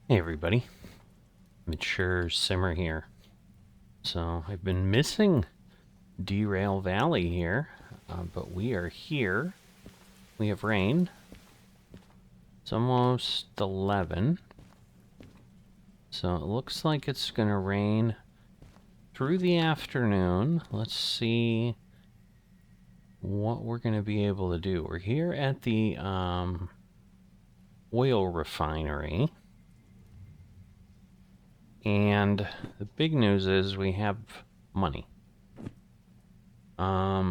Hey everybody, Mature Simmer here. So I've been missing Derail Valley here, but we are here. We have rain. It's almost 11. So it looks like it's going to rain through the afternoon. Let's see what we're going to be able to do. We're here at the oil refinery. And the big news is we have money. But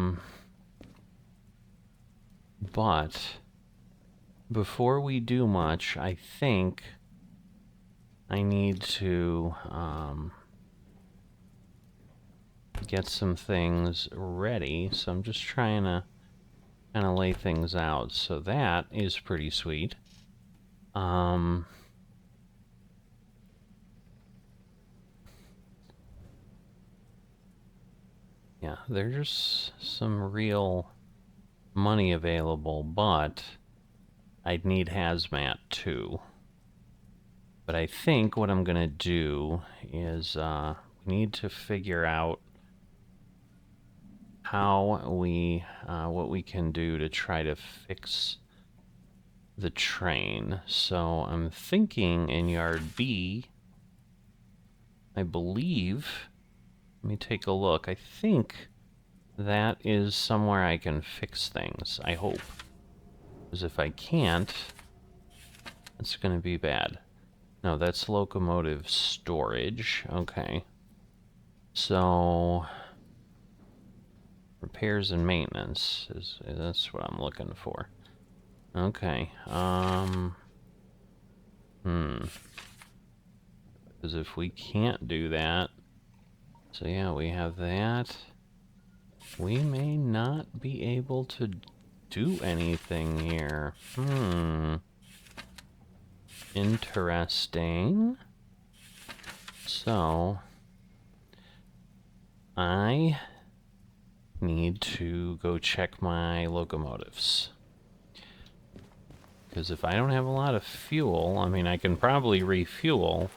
before we do much, I think I need to get some things ready. So I'm just trying to kind of lay things out. So that is pretty sweet. Yeah, there's some real money available, but I'd need hazmat too. But I think what I'm gonna do is we need to figure out how what we can do to try to fix the train. So I'm thinking in yard B, I believe, let me take a look. I think that is somewhere I can fix things, I hope. Because if I can't, it's going to be bad. No, that's locomotive storage. Okay. So repairs and maintenance that's what I'm looking for. Okay. Because if we can't do that, so yeah, we have that. We may not be able to do anything here. Interesting. So, I need to go check my locomotives. Because if I don't have a lot of fuel, I mean, I can probably refuel.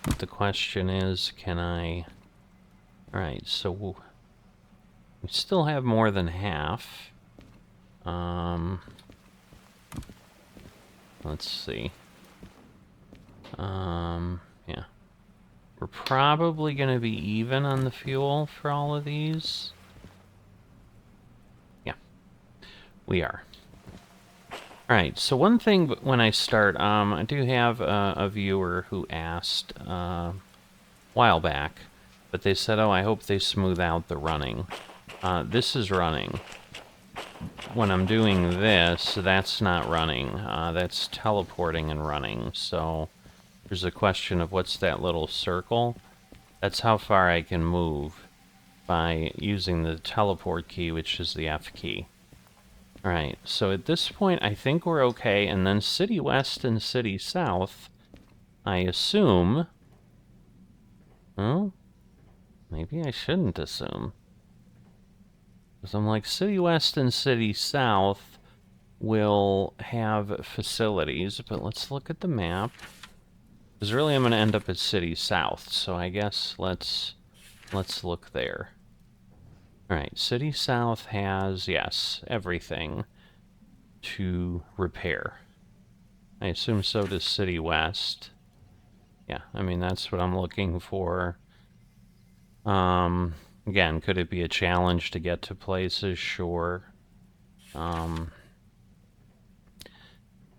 But the question is, can I... Alright, so we still have more than half. Let's see. Yeah. We're probably going to be even on the fuel for all of these. Yeah, we are. Alright, so one thing when I start, I do have a viewer who asked a while back, but they said, oh, I hope they smooth out the running. This is running. When I'm doing this, that's not running. That's teleporting and running. So there's a question of what's that little circle? That's how far I can move by using the teleport key, which is the F key. Alright, so at this point I think we're okay, and then City West and City South, I assume... Well, maybe I shouldn't assume. Because I'm like, City West and City South will have facilities, but let's look at the map. Because really I'm going to end up at City South, so I guess let's look there. Alright, City South has, yes, everything to repair. I assume so does City West. Yeah, I mean, that's what I'm looking for. Again, could it be a challenge to get to places? Sure. But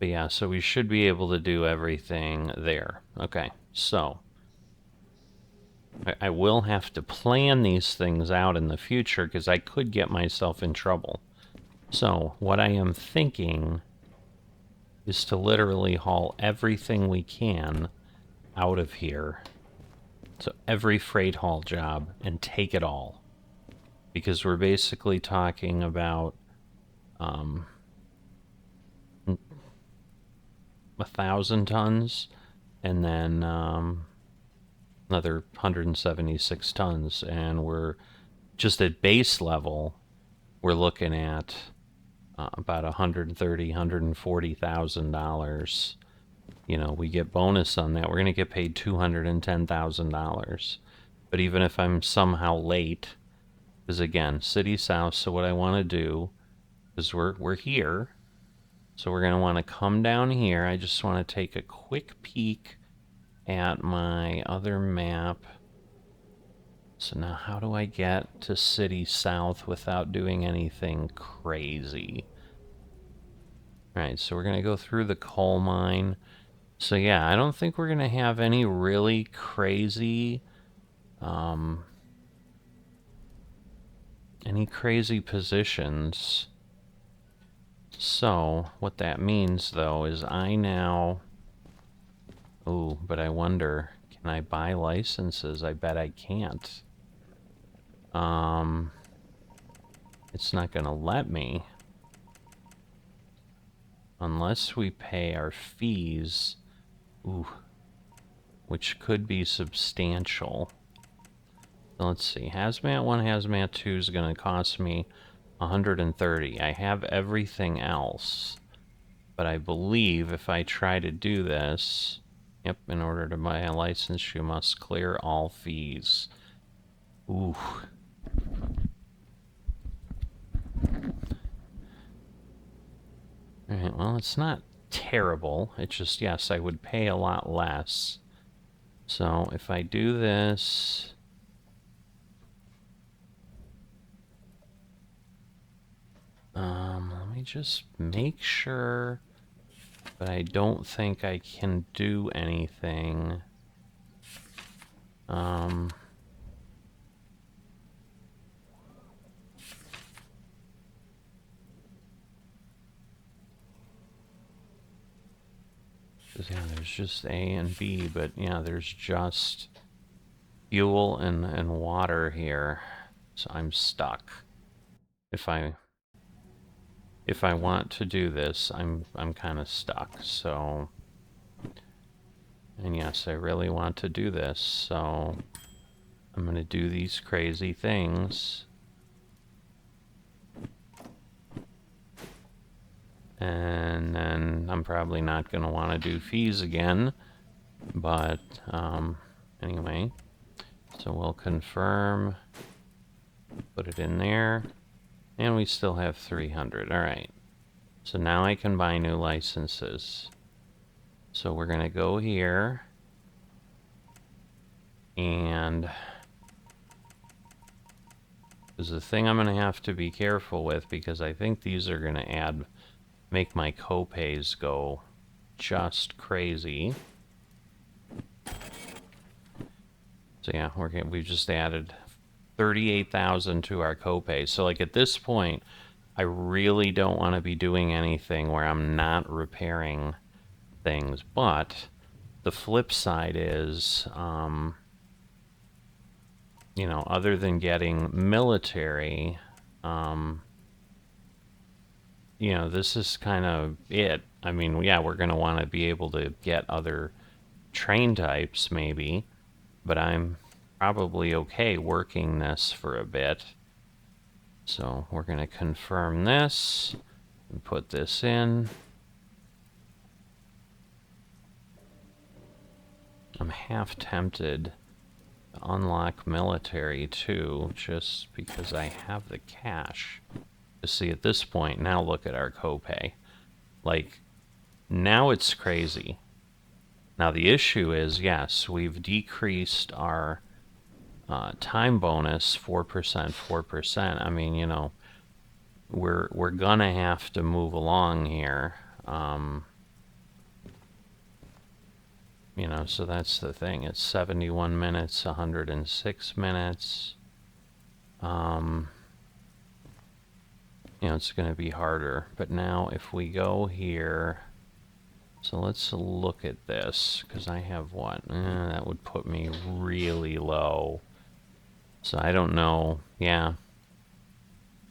yeah, so we should be able to do everything there. Okay, so I will have to plan these things out in the future because I could get myself in trouble. So what I am thinking is to literally haul everything we can out of here. So every freight haul job and take it all. Because we're basically talking about 1,000 tons and then another 176 tons, and we're just at base level, we're looking at about $130,000, $140,000 you know, we get bonus on that. We're going to get paid $210,000. But even if I'm somehow late, because again, City South, so what I want to do is we're here. So we're going to want to come down here. I just want to take a quick peek at my other map. So now how do I get to City South without doing anything crazy? Alright, so we're going to go through the coal mine. So yeah, I don't think we're going to have any really crazy positions. So what that means though is I now... Ooh, but I wonder, can I buy licenses? I bet I can't. It's not going to let me. Unless we pay our fees. Ooh. Which could be substantial. So let's see. Hazmat 1, Hazmat 2 is going to cost me 130. I have everything else. But I believe if I try to do this... Yep, in order to buy a license, you must clear all fees. Ooh. Alright, well, it's not terrible. It's just, yes, I would pay a lot less. So, if I do this... let me just make sure... But I don't think I can do anything. Yeah, there's just A and B, but yeah, there's just fuel and water here. So I'm stuck. If I want to do this, I'm kind of stuck. So, and yes, I really want to do this. So I'm going to do these crazy things. And then I'm probably not going to want to do fees again. But anyway, so we'll confirm, put it in there, and we still have 300. All right. So now I can buy new licenses. So we're going to go here, and there's a thing I'm going to have to be careful with, because I think these are going to make my copays go just crazy. So yeah, we've just added 38,000 to our copay. So like at this point, I really don't want to be doing anything where I'm not repairing things. But the flip side is, you know, other than getting military, you know, this is kind of it. I mean, yeah, we're going to want to be able to get other train types maybe, but I'm probably okay working this for a bit. So we're going to confirm this and put this in. I'm half tempted to unlock military too, just because I have the cash. To see at this point, now look at our copay. Like, now it's crazy. Now the issue is, yes, we've decreased our time bonus 4%, 4%. I mean, you know, we're gonna have to move along here. You know, so that's the thing. It's 71 minutes, 106 minutes. You know, it's going to be harder. But now if we go here, so let's look at this, because I have what? That would put me really low. So I don't know. Yeah.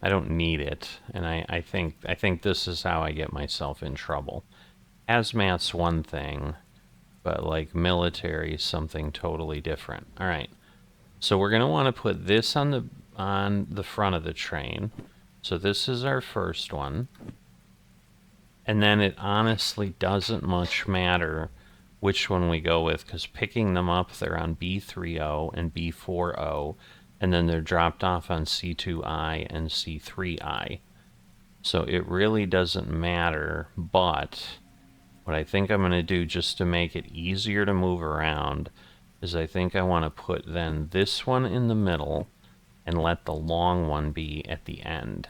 I don't need it. And I think this is how I get myself in trouble. Hazmat's one thing, but like military is something totally different. All right. So we're going to want to put this on the front of the train. So this is our first one. And then it honestly doesn't much matter which one we go with, because picking them up, they're on B30 and B40, and then they're dropped off on C2I and C3I. So it really doesn't matter, but what I think I'm going to do just to make it easier to move around is I think I want to put then this one in the middle and let the long one be at the end.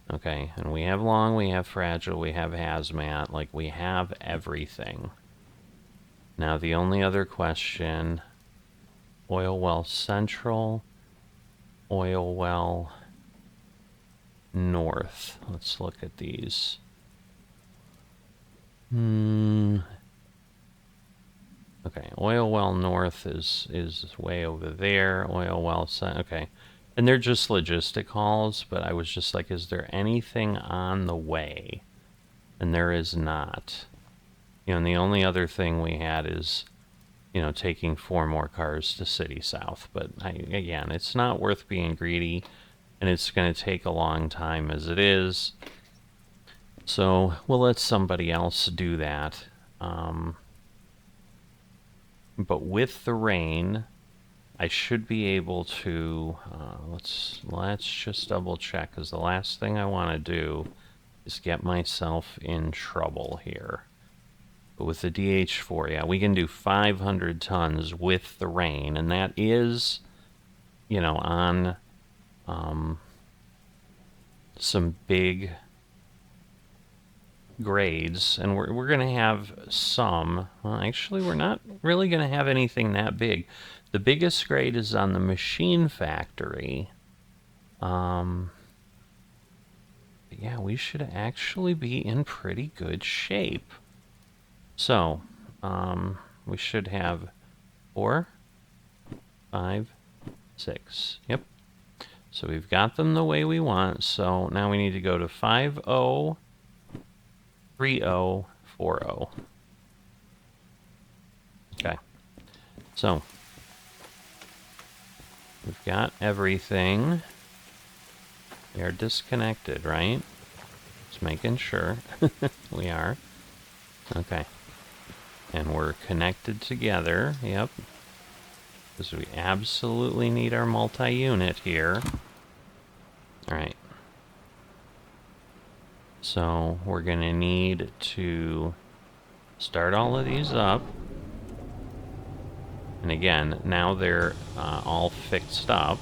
Okay, and we have long, we have fragile, we have hazmat, like we have everything. Now the only other question, oil well central, oil well north. Let's look at these. Okay, oil well north is way over there. Oil well okay. And they're just logistic hauls, but I was just like, is there anything on the way? And there is not. You know, and the only other thing we had is, you know, taking 4 more cars to City South. But again, it's not worth being greedy, and it's going to take a long time as it is. So we'll let somebody else do that. But with the rain, I should be able to, let's just double check, because the last thing I want to do is get myself in trouble here. But with the DH4, yeah, we can do 500 tons with the rain, and that is, you know, on some big grades, and we're going to have some, well, actually we're not really going to have anything that big. The biggest grade is on the machine factory. But yeah, we should actually be in pretty good shape. So, we should have 4, 5, 6. Yep. So we've got them the way we want. So now we need to go to 50, 30, 40. Okay. So we've got everything. We are disconnected, right? Just making sure. We are. Okay. And we're connected together. Yep. Because we absolutely need our multi-unit here. Alright. So we're going to need to start all of these up. And again, now they're all fixed up.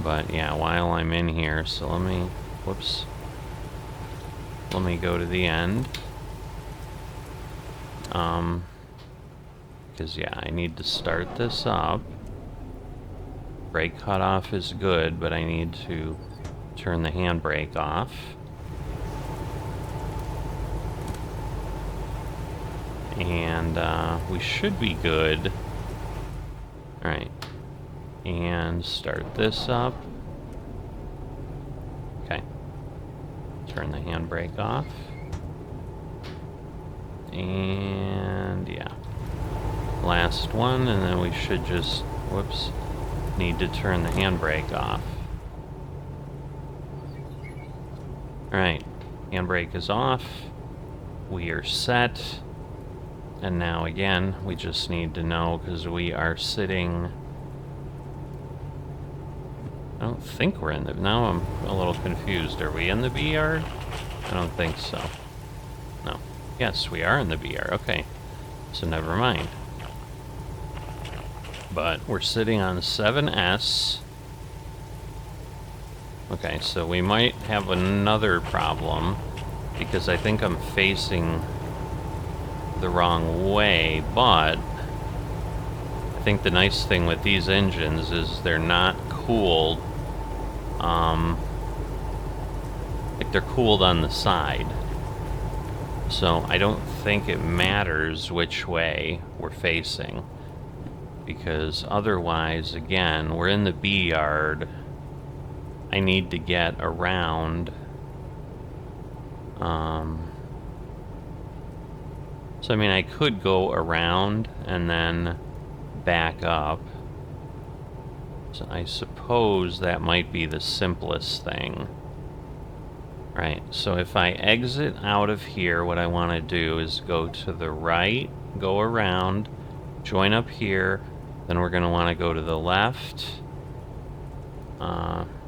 But yeah, while I'm in here, so let me, whoops. Let me go to the end. Because yeah, I need to start this up. Brake cutoff is good, but I need to turn the handbrake off. And we should be good. Alright. And start this up. Okay. Turn the handbrake off. And yeah. Last one, and then we should just, whoops, need to turn the handbrake off. Alright, handbrake is off. We are set. And now again, we just need to know, because we are sitting... I don't think we're in the... Now I'm a little confused. Are we in the B yard? I don't think so. No. Yes, we are in the B yard. Okay. So never mind. But we're sitting on 7S. Okay, so we might have another problem, because I think I'm facing the wrong way, but I think the nice thing with these engines is they're not cooled, like they're cooled on the side. So I don't think it matters which way we're facing, because otherwise, again, we're in the B yard. I need to get around. So I mean, I could go around and then back up. So I suppose that might be the simplest thing. Right, so if I exit out of here, what I want to do is go to the right, go around, join up here, then we're going to want to go to the left,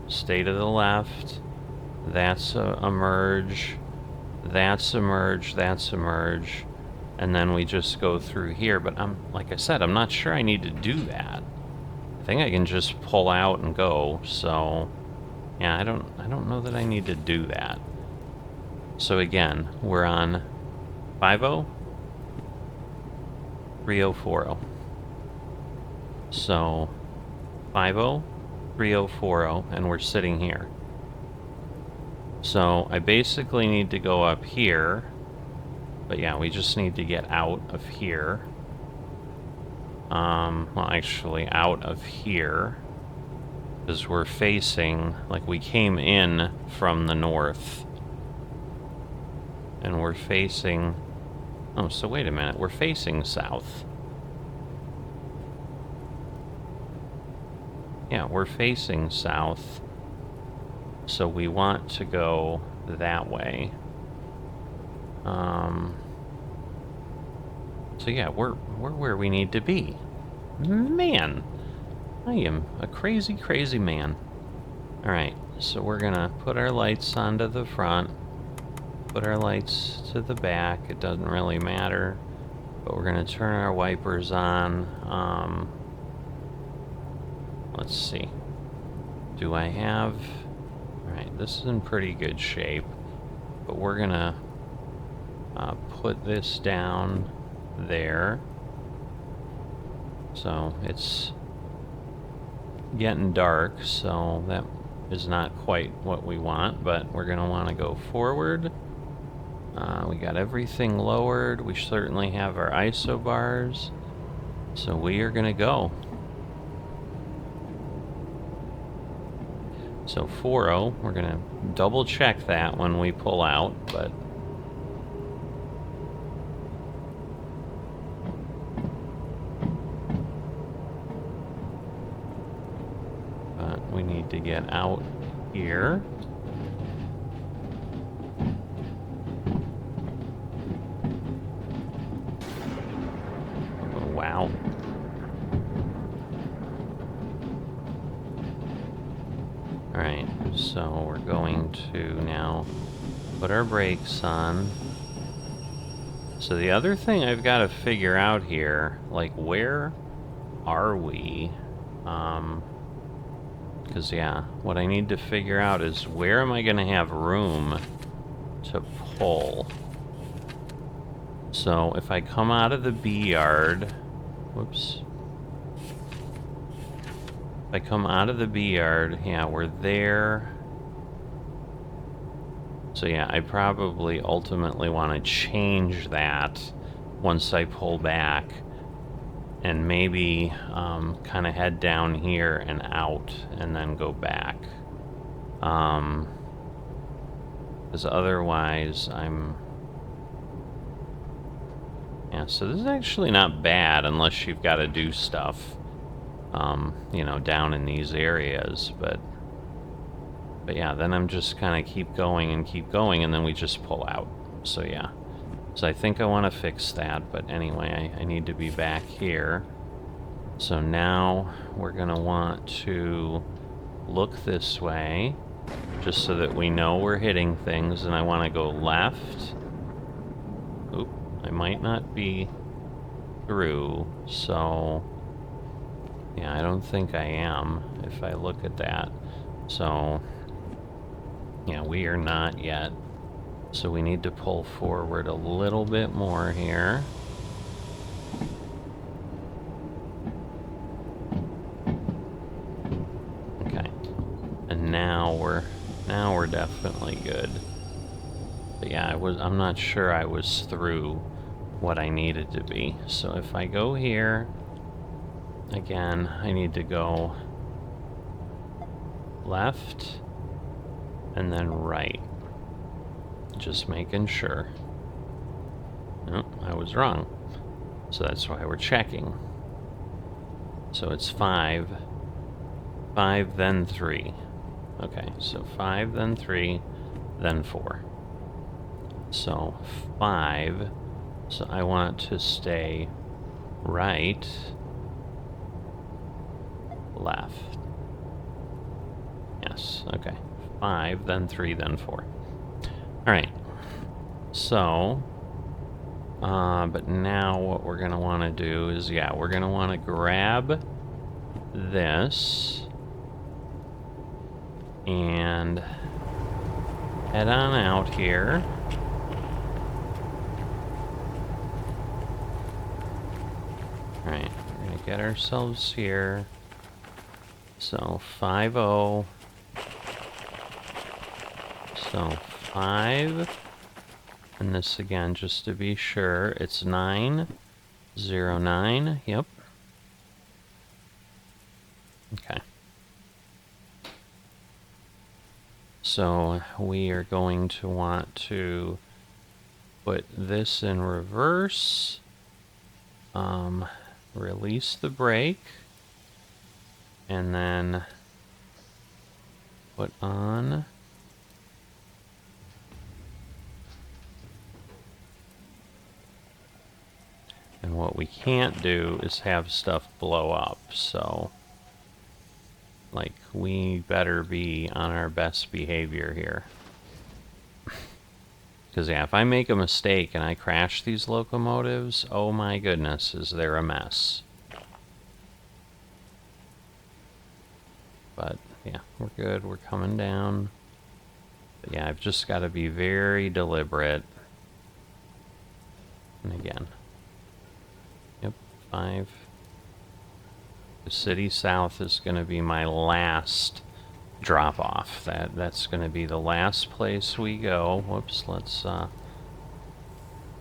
stay to the left, that's a merge, that's a merge, that's a merge, and then we just go through here, but like I said, I'm not sure I need to do that. I think I can just pull out and go, so yeah, I don't know that I need to do that. So again, we're on 50, 3040. So 50, 3040, and we're sitting here. So I basically need to go up here, but yeah, we just need to get out of here. Well, actually out of here, because we're facing, like we came in from the north. And we're facing... Oh, so wait a minute. We're facing south. Yeah, we're facing south. So we want to go that way. So yeah, we're where we need to be. Man! I am a crazy, crazy man. Alright, so we're gonna put our lights onto the front. Put our lights to the back, it doesn't really matter, but we're going to turn our wipers on. Let's see, do I have... Alright, this is in pretty good shape, but we're going to put this down there, so it's getting dark, so that is not quite what we want, but we're going to want to go forward. We got everything lowered. We certainly have our ISO bars. So we are going to go. So 40, we're going to double check that when we pull out, but... But we need to get out here. Wow. Alright, so we're going to now put our brakes on. So the other thing I've got to figure out here, like, where are we? Because, yeah, what I need to figure out is where am I going to have room to pull? So if I come out of the B yard... Whoops. If I come out of the B yard, yeah, we're there. So yeah, I probably ultimately want to change that once I pull back. And maybe kind of head down here and out and then go back. Because otherwise I'm... Yeah, so this is actually not bad unless you've got to do stuff, you know, down in these areas, but yeah, then I'm just kind of keep going, and then we just pull out. So yeah, so I think I want to fix that, but anyway, I need to be back here. So now we're going to want to look this way, just so that we know we're hitting things, and I want to go left. Oop. I might not be through, so yeah, I don't think I am if I look at that. So yeah, we are not yet. So we need to pull forward a little bit more here. Okay. And now we're definitely good. But yeah, I'm not sure I was through what I needed to be. So if I go here, again, I need to go left and then right. Just making sure. No, I was wrong. So that's why we're checking. So it's 5, 5, then 3. Okay, so 5, then 3. then 4. So 5. So I want to stay right, left. Yes, okay. 5, then 3, then 4. Alright. So, but now what we're going to want to do is, yeah, we're going to want to grab this and head on out here. Alright, we're going to get ourselves here. So 5-0. So 5. And this again, just to be sure, it's 909. Yep. Okay. So we are going to want to put this in reverse. Release the brake. And then put on. And what we can't do is have stuff blow up, so like we better be on our best behavior here. Because yeah, if I make a mistake and I crash these locomotives, oh my goodness, is there a mess. But yeah, we're good, we're coming down. But yeah, I've just got to be very deliberate. And again. Yep, 5. The city south is going to be my last drop off. That's going to be the last place we go. Whoops, let's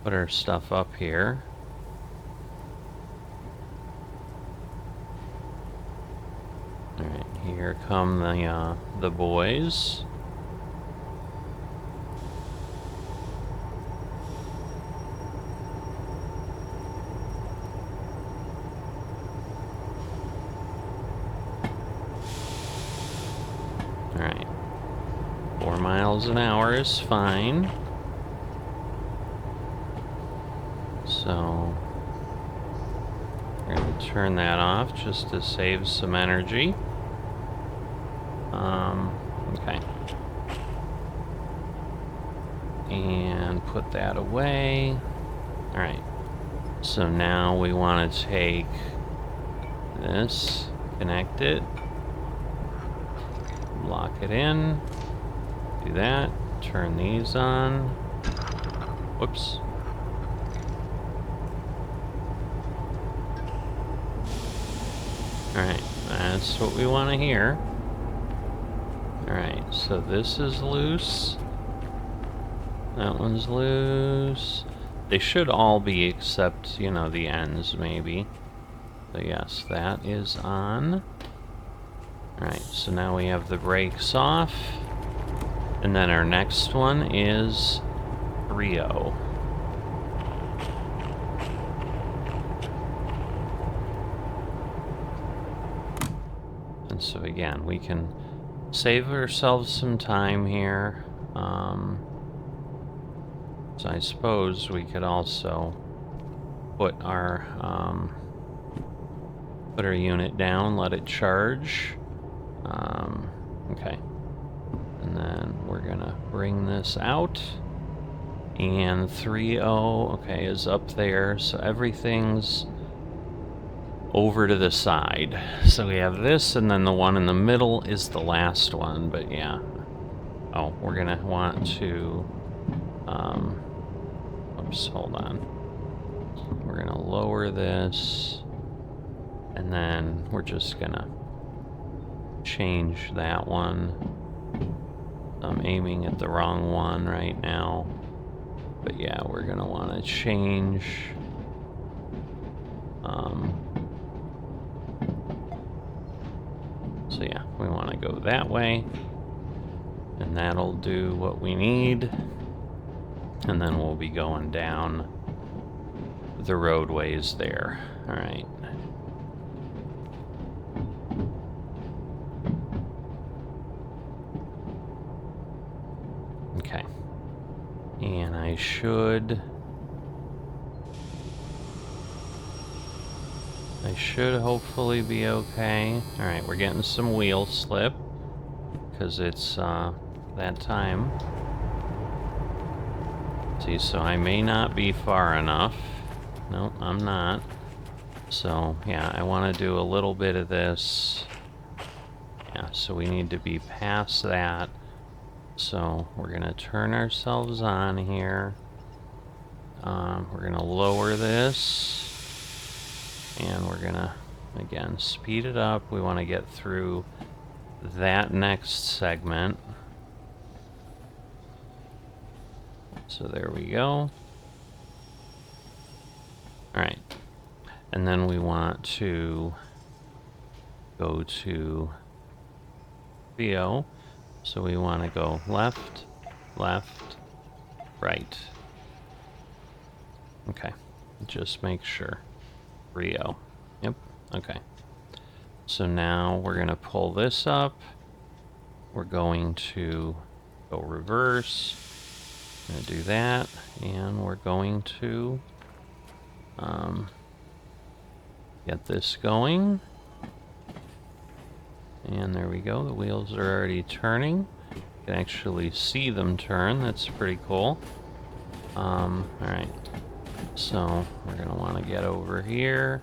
put our stuff up here. Alright, here come the boys. Alright. 4 miles an hour is fine. So we're going to turn that off just to save some energy. Okay. And put that away. Alright. So now we want to take this, connect it, lock it in, do that, turn these on. Whoops. Alright, that's what we want to hear. Alright, so this is loose. That one's loose. They should all be except, you know, the ends, maybe. So yes, that is on. Alright, so now we have the brakes off. And then our next one is 3-0. And so again, we can save ourselves some time here. So I suppose we could also put our unit down, let it charge. Okay. And then we're gonna bring this out. And 3-0, okay, is up there. So everything's over to the side. So we have this, and then the one in the middle is the last one, but yeah. Oh, we're gonna want to, oops, hold on. We're gonna lower this, and then we're just gonna change that one. I'm aiming at the wrong one right now. But yeah, we're gonna want to change so yeah, we want to go that way, and that'll do what we need, and then we'll be going down the roadways there. All right. Okay. And I should hopefully be okay. Alright, we're getting some wheel slip, because it's that time. See, so I may not be far enough. Nope, I'm not. So, yeah, I want to do a little bit of this. Yeah, so we need to be past that. So, we're going to turn ourselves on here. We're going to lower this. And we're going to, again, speed it up. We want to get through that next segment. So there we go. Alright. And then we want to go to Theo. So we want to go left, left, right. Okay. Just make sure. Rio. Yep. Okay. So now we're going to pull this up. We're going to go reverse. I'm going to do that. And we're going to get this going. And there we go. The wheels are already turning. You can actually see them turn. That's pretty cool. Alright. So we're going to want to get over here.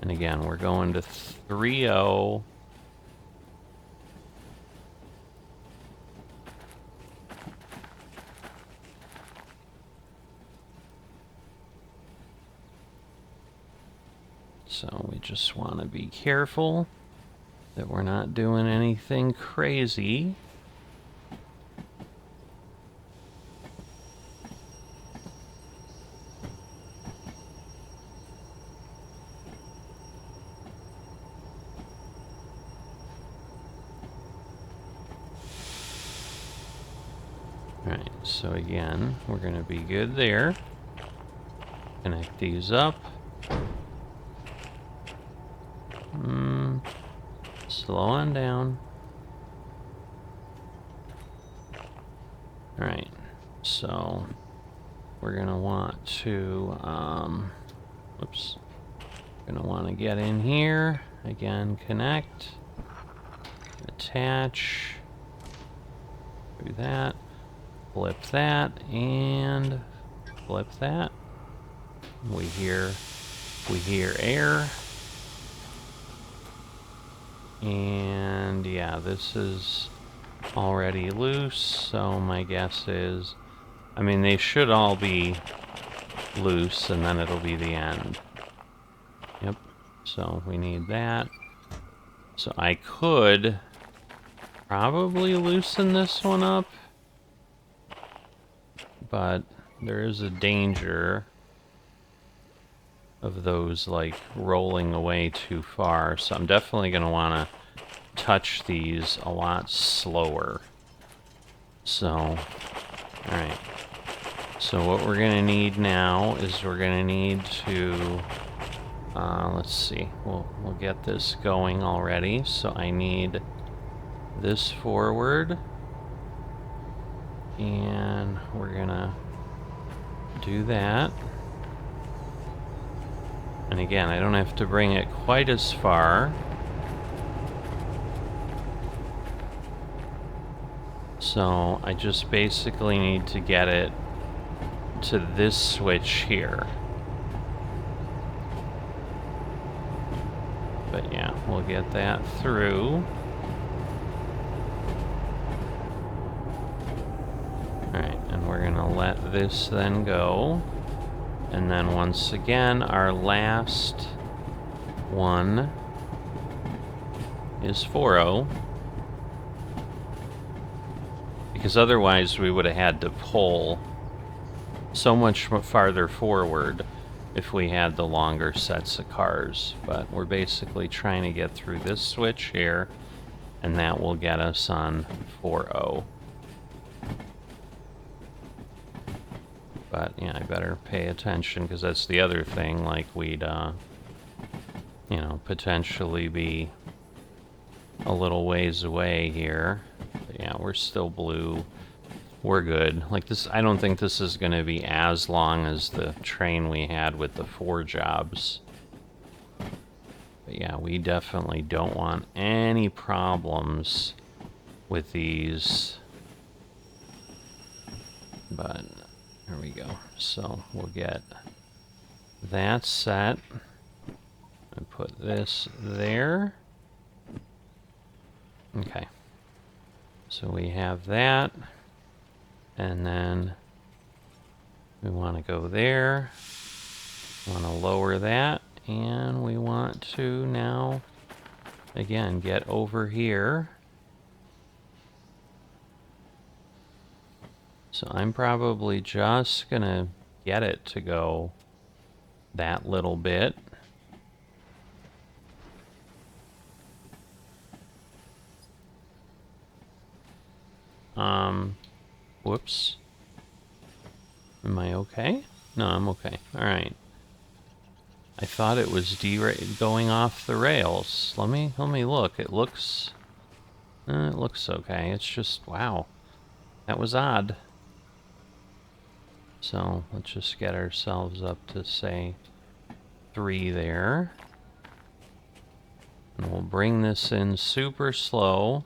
And again, we're going to 3-0. So we just want to be careful that we're not doing anything crazy. Alright, so again, we're going to be good there. Connect these up. Slow on down. Alright, so we're going to want to, whoops. We're going to want to get in here. Again, connect. Attach. Do that. Flip that, and flip that. We hear air. And yeah, this is already loose, so my guess is, I mean, they should all be loose, and then it'll be the end. Yep, so we need that. So I could probably loosen this one up, but there is a danger of those like rolling away too far, so I'm definitely going to want to touch these a lot slower. So, alright. So what we're going to need now is we're going to need to, let's see, we'll get this going already. So I need this forward, and we're going to do that. And again, I don't have to bring it quite as far. So I just basically need to get it to this switch here. But yeah, we'll get that through. Alright, and we're gonna let this then go. And then once again, our last one is 4-0. Because otherwise we would have had to pull so much farther forward if we had the longer sets of cars. But we're basically trying to get through this switch here, and that will get us on 4-0. But, yeah, I better pay attention, because that's the other thing, like, we'd, you know, potentially be a little ways away here. But, yeah, we're still blue. we're good. Like this, I don't think this is going to be as long as the train we had with the 4 jobs. But yeah, we definitely don't want any problems with these. But here we go. So we'll get that set. And put this there. Okay. So we have that. And then we want to go there. We want to lower that. And we want to now, again, get over here. So I'm probably just going to get it to go that little bit. Whoops. Am I okay? No, I'm okay. Alright. I thought it was going off the rails. Let me look. It looks okay. It's just, wow. That was odd. So, let's just get ourselves up to, say, 3 there. And we'll bring this in super slow.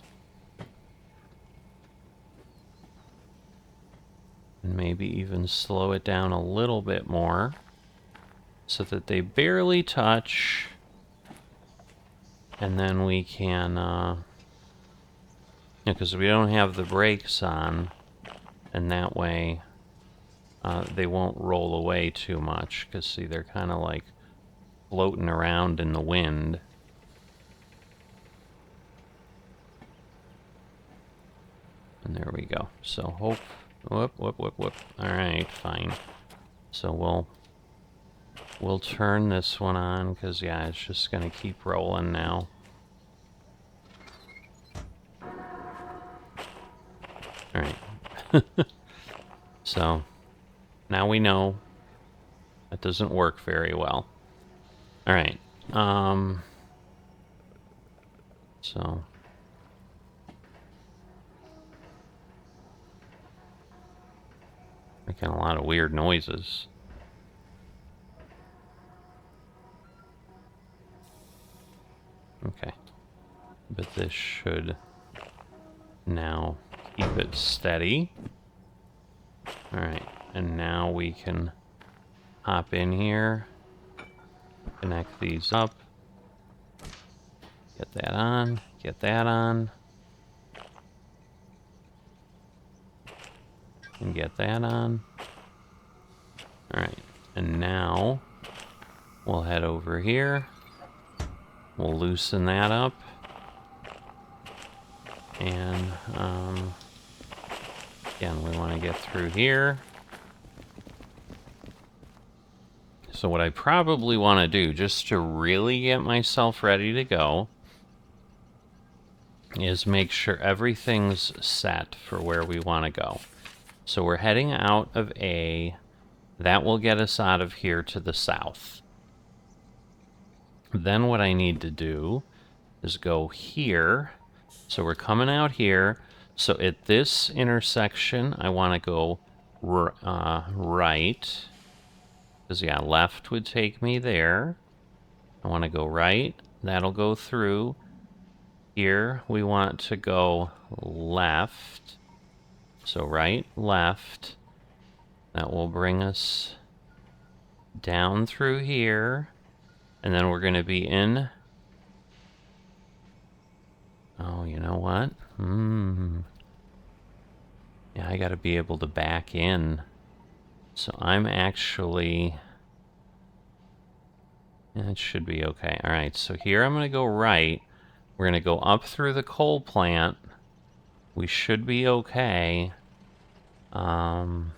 And maybe even slow it down a little bit more so that they barely touch. And then we can, because we don't have the brakes on, and that way they won't roll away too much, because see, they're kind of like floating around in the wind. And there we go. So whoop. Alright, fine. So we'll turn this one on, because yeah, it's just gonna keep rolling now. Alright. So now we know that doesn't work very well. Alright. So making a lot of weird noises. Okay. But this should now keep it steady. Alright, and now we can hop in here, connect these up, get that on, and get that on. Alright, and now we'll head over here, we'll loosen that up, and again, we want to get through here. So what I probably want to do, just to really get myself ready to go, is make sure everything's set for where we want to go. So we're heading out of A. That will get us out of here to the south. Then what I need to do is go here. So we're coming out here. So at this intersection, I want to go right. Because, yeah, left would take me there. I want to go right. That'll go through. Here, we want to go left. So right, left. That will bring us down through here. And then we're going to be in... Oh, you know what? Yeah, I got to be able to back in. So I'm actually... Yeah, it should be okay. Alright, so here I'm going to go right. We're going to go up through the coal plant. We should be okay. And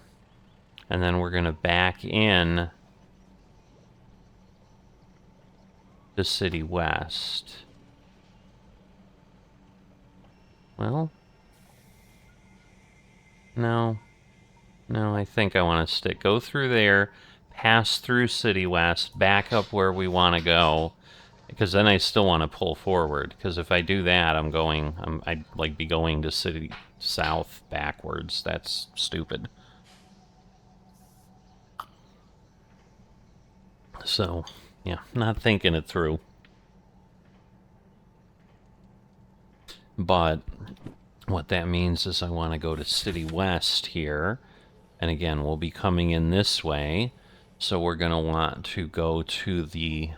then we're going to back in to City West. Well... No, I think I want to go through there, pass through City West, back up where we want to go, because then I still want to pull forward, because if I do that, I'd like be going to south backwards. That's stupid. So, yeah, not thinking it through. But what that means is I want to go to City West here. And again, we'll be coming in this way. So we're going to want to go to the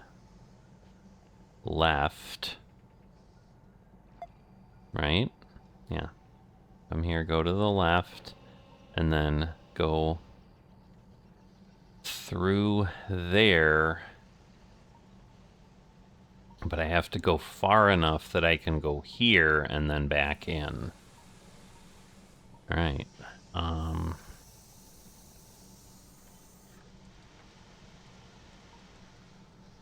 left. Right? Yeah. Come here, go to the left, and then go through there. But I have to go far enough that I can go here and then back in. All right.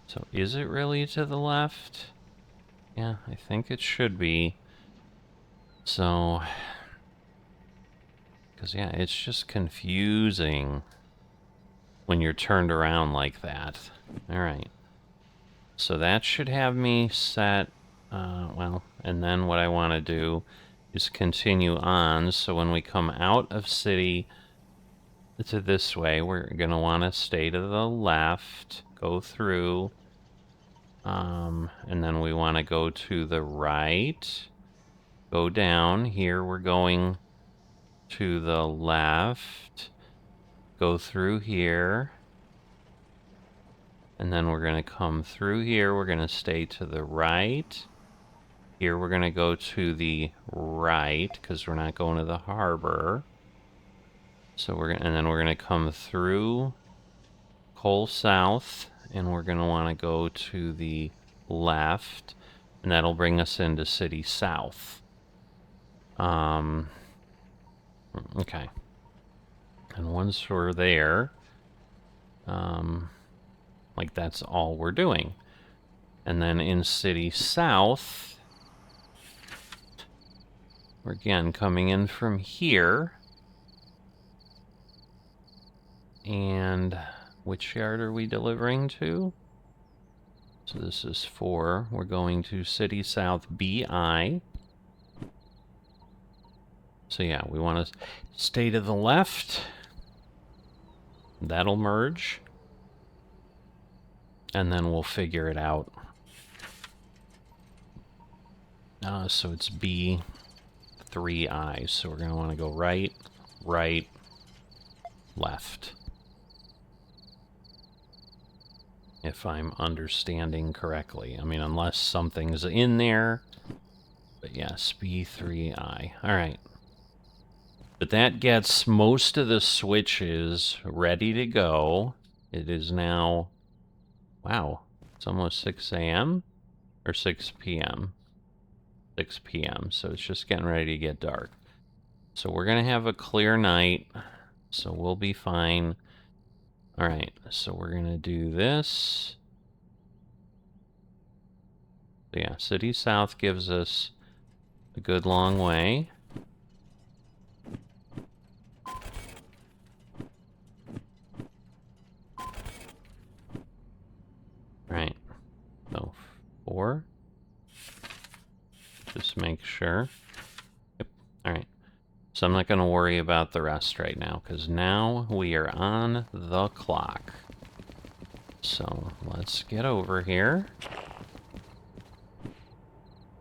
So is it really to the left? Yeah, I think it should be. So, because yeah, it's just confusing when you're turned around like that. All right. So that should have me set, well, and then what I want to do is continue on. So when we come out of city to this way, we're going to want to stay to the left, go through, and then we want to go to the right, go down. Here we're going to the left, go through here, and then we're going to come through here. We're going to stay to the right. Here we're going to go to the right because we're not going to the harbor. So and then we're going to come through Coal South, and we're going to want to go to the left, and that'll bring us into City South. Okay. And once we're there, like that's all we're doing. And then in City South, we're again coming in from here. And which yard are we delivering to? So this is 4. We're going to City South BI. So yeah, we want to stay to the left. That'll merge. And then we'll figure it out. So it's B3I. So we're going to want to go right, right, left. If I'm understanding correctly. I mean, unless something's in there. But yes, B3I. All right. But that gets most of the switches ready to go. It is now, wow, it's almost 6 a.m. or 6 p.m. 6 p.m. So it's just getting ready to get dark. So we're going to have a clear night. So we'll be fine. All right, so we're going to do this. So yeah, City South gives us a good long way. Right, so 4. Just make sure. Yep, all right. So I'm not going to worry about the rest right now, because now we are on the clock. So let's get over here.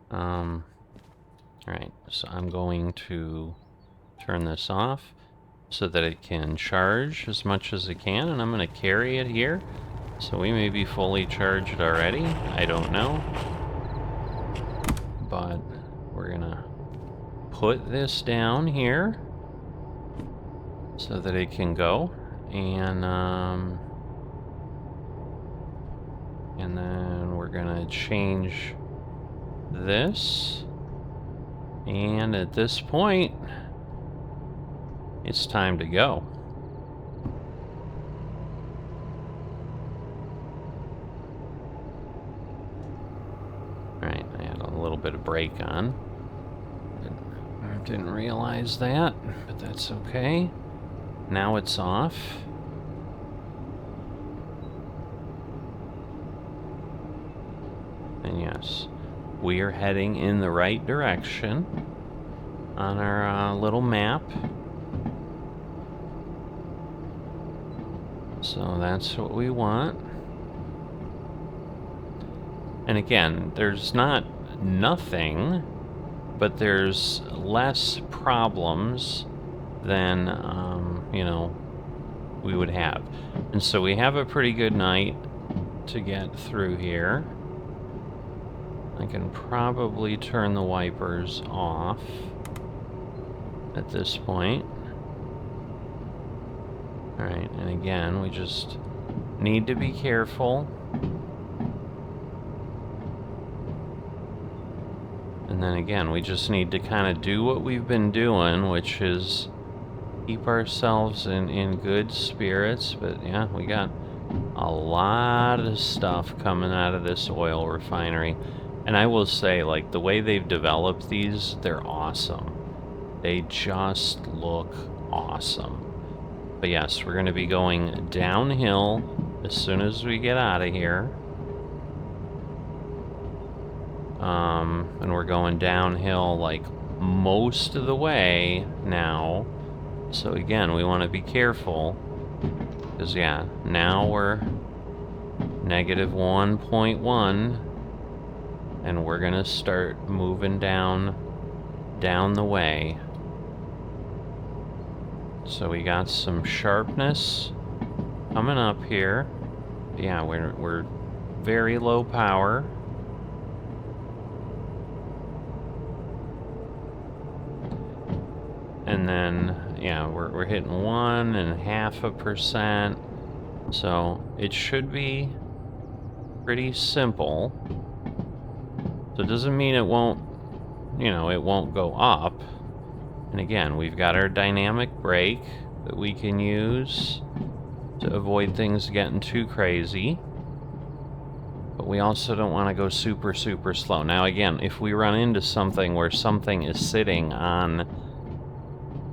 All right, so I'm going to turn this off so that it can charge as much as it can, and I'm going to carry it here. So we may be fully charged already. I don't know. But we're going to put this down here so that it can go. And then we're going to change this. And at this point, it's time to go. Alright, I had a little bit of brake on. Didn't realize that, but that's okay. Now it's off. And yes, we are heading in the right direction. on our little map. So that's what we want. And again, there's not nothing, but there's less problems than, you know, we would have. And so we have a pretty good night to get through here. I can probably turn the wipers off at this point. Alright, and again, we just need to be careful. And then again, we just need to kind of do what we've been doing, which is keep ourselves in good spirits. But yeah, we got a lot of stuff coming out of this oil refinery. And I will say, like, the way they've developed these, they're awesome. They just look awesome. But yes, we're going to be going downhill as soon as we get out of here. And we're going downhill, like, most of the way now. So again, we want to be careful. Because, yeah, now we're negative 1.1. And we're going to start moving down the way. So we got some sharpness coming up here. Yeah, we're very low power. And then, yeah, we're hitting 1.5%. So it should be pretty simple. So it doesn't mean it won't, you know, it won't go up. And again, we've got our dynamic brake that we can use to avoid things getting too crazy. But we also don't want to go super, super slow. Now again, if we run into something where something is sitting on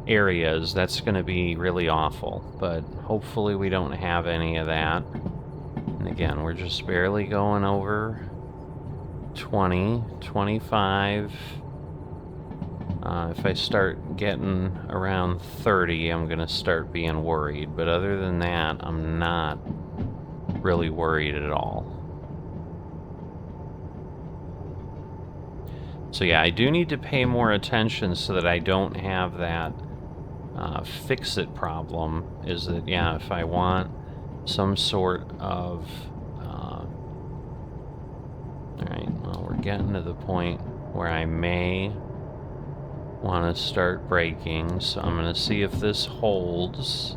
areas, that's going to be really awful. But hopefully we don't have any of that. And again, we're just barely going over 20, 25. If I start getting around 30, I'm going to start being worried. But other than that, I'm not really worried at all. So yeah, I do need to pay more attention so that I don't have that fix-it problem. Is that, yeah, if I want some sort of... Alright, well, we're getting to the point where I may want to start braking, so I'm going to see if this holds.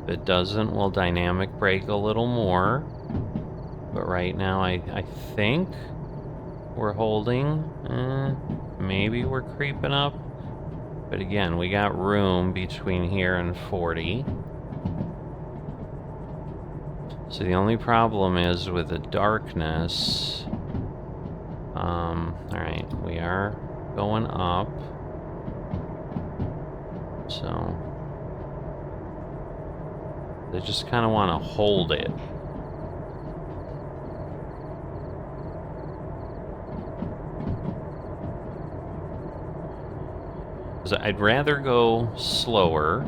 If it doesn't, we'll dynamic brake a little more. But right now, I think we're holding. Maybe we're creeping up. But again, we got room between here and 40. So the only problem is with the darkness. Alright, we are going up. So they just kind of want to hold it. I'd rather go slower.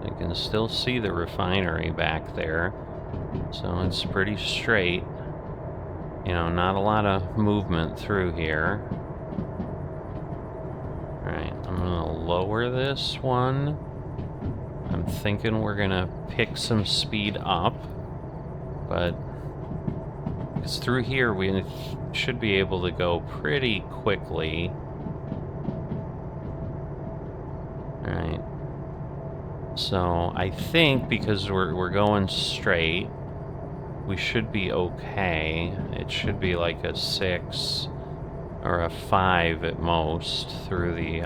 I can still see the refinery back there, so it's pretty straight. You know, not a lot of movement through here. Alright, I'm gonna lower this one. I'm thinking we're gonna pick some speed up, but it's through here we should be able to go pretty quickly. Alright. So I think because we're going straight, we should be okay. It should be like a 6 or a 5 at most through the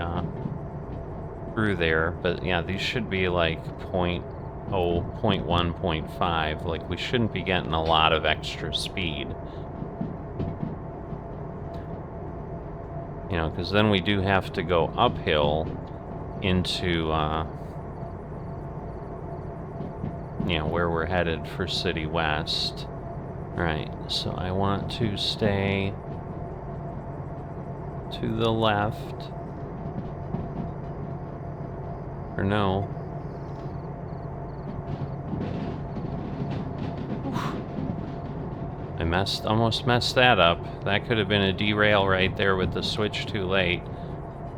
through there. But yeah, these should be like 0.1, 0.5. Like, we shouldn't be getting a lot of extra speed. You know, because then we do have to go uphill into you know, where we're headed for City West. Right, so I want to stay to the left. Or no. I almost messed that up. That could have been a derail right there with the switch too late.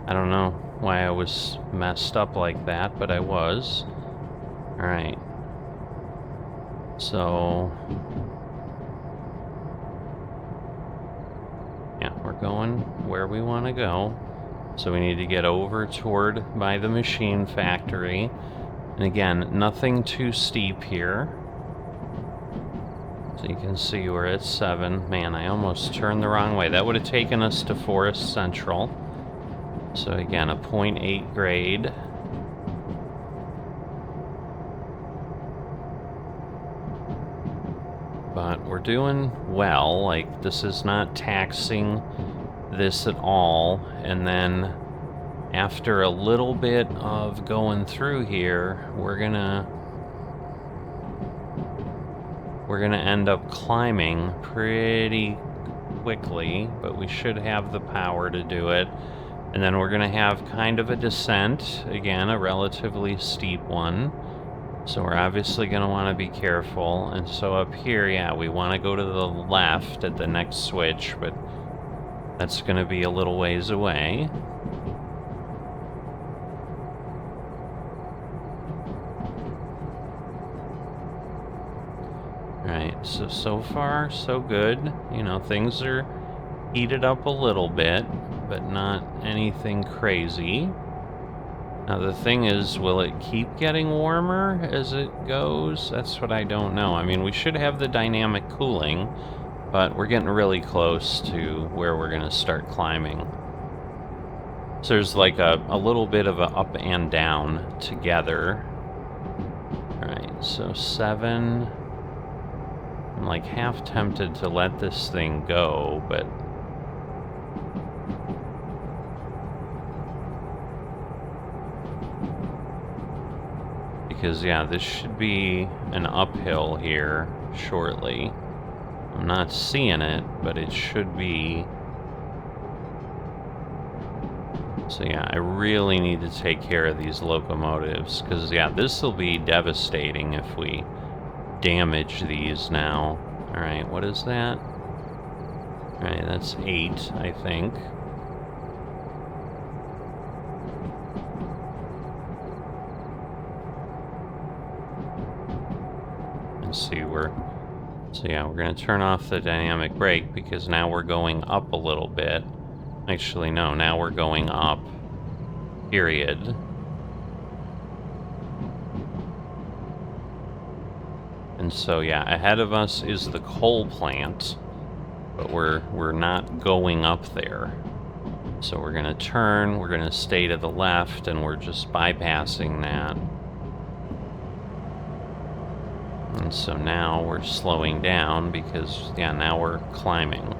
I don't know why I was messed up like that, but I was. Alright. So... yeah, we're going where we want to go. So we need to get over toward by the machine factory. And again, nothing too steep here. So you can see we're at 7. Man, I almost turned the wrong way. That would have taken us to Forest Central. So again, a 0.8 grade. But we're doing well. Like, this is not taxing this at all. And then after a little bit of going through here, we're gonna end up climbing pretty quickly, but we should have the power to do it. And then we're gonna have kind of a descent, again, a relatively steep one. So we're obviously gonna want to be careful. And so up here, yeah, we want to go to the left at the next switch, but that's gonna be a little ways away. Alright, so far, so good. You know, things are heated up a little bit, but not anything crazy. Now the thing is, will it keep getting warmer as it goes? That's what I don't know. I mean, we should have the dynamic cooling, but we're getting really close to where we're gonna start climbing. So there's like a little bit of a up and down together. Alright, so 7... I'm like half tempted to let this thing go, but... because, yeah, this should be an uphill here shortly. I'm not seeing it, but it should be. So, yeah, I really need to take care of these locomotives, because, yeah, this will be devastating if we damage these now. Alright, what is that? Alright, that's 8, I think. See, so yeah, we're gonna turn off the dynamic brake because now we're going up a little bit. Actually, no, now we're going up, period. And so, yeah, ahead of us is the coal plant, but we're not going up there. So we're gonna turn, we're gonna stay to the left, and we're just bypassing that. And so now we're slowing down because, yeah, now we're climbing.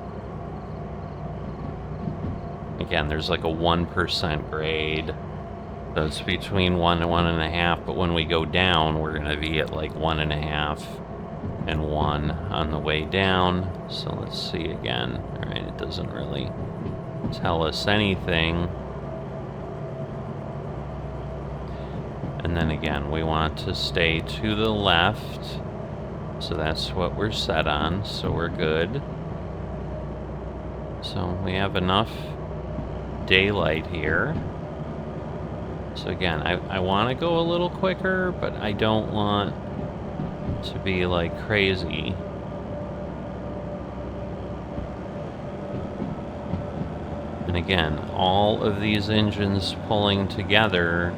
Again, there's like a 1% grade. So it's between 1 and 1.5, but when we go down, we're going to be at like 1.5 and 1 on the way down. So let's see again. Alright, it doesn't really tell us anything. And then again, we want to stay to the left. So that's what we're set on, so we're good. So we have enough daylight here. So again, I want to go a little quicker, but I don't want to be like crazy. And again, all of these engines pulling together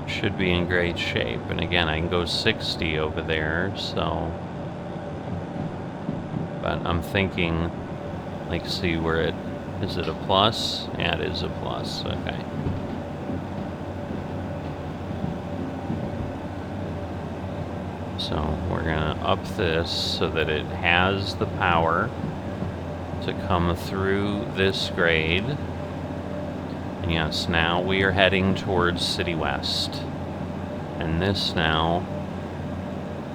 should be in great shape. And again, I can go 60 over there, so... but I'm thinking, like, see where it... is it a plus? Yeah, it is a plus, okay. So we're gonna up this so that it has the power to come through this grade. And yes, now we are heading towards City West. And this now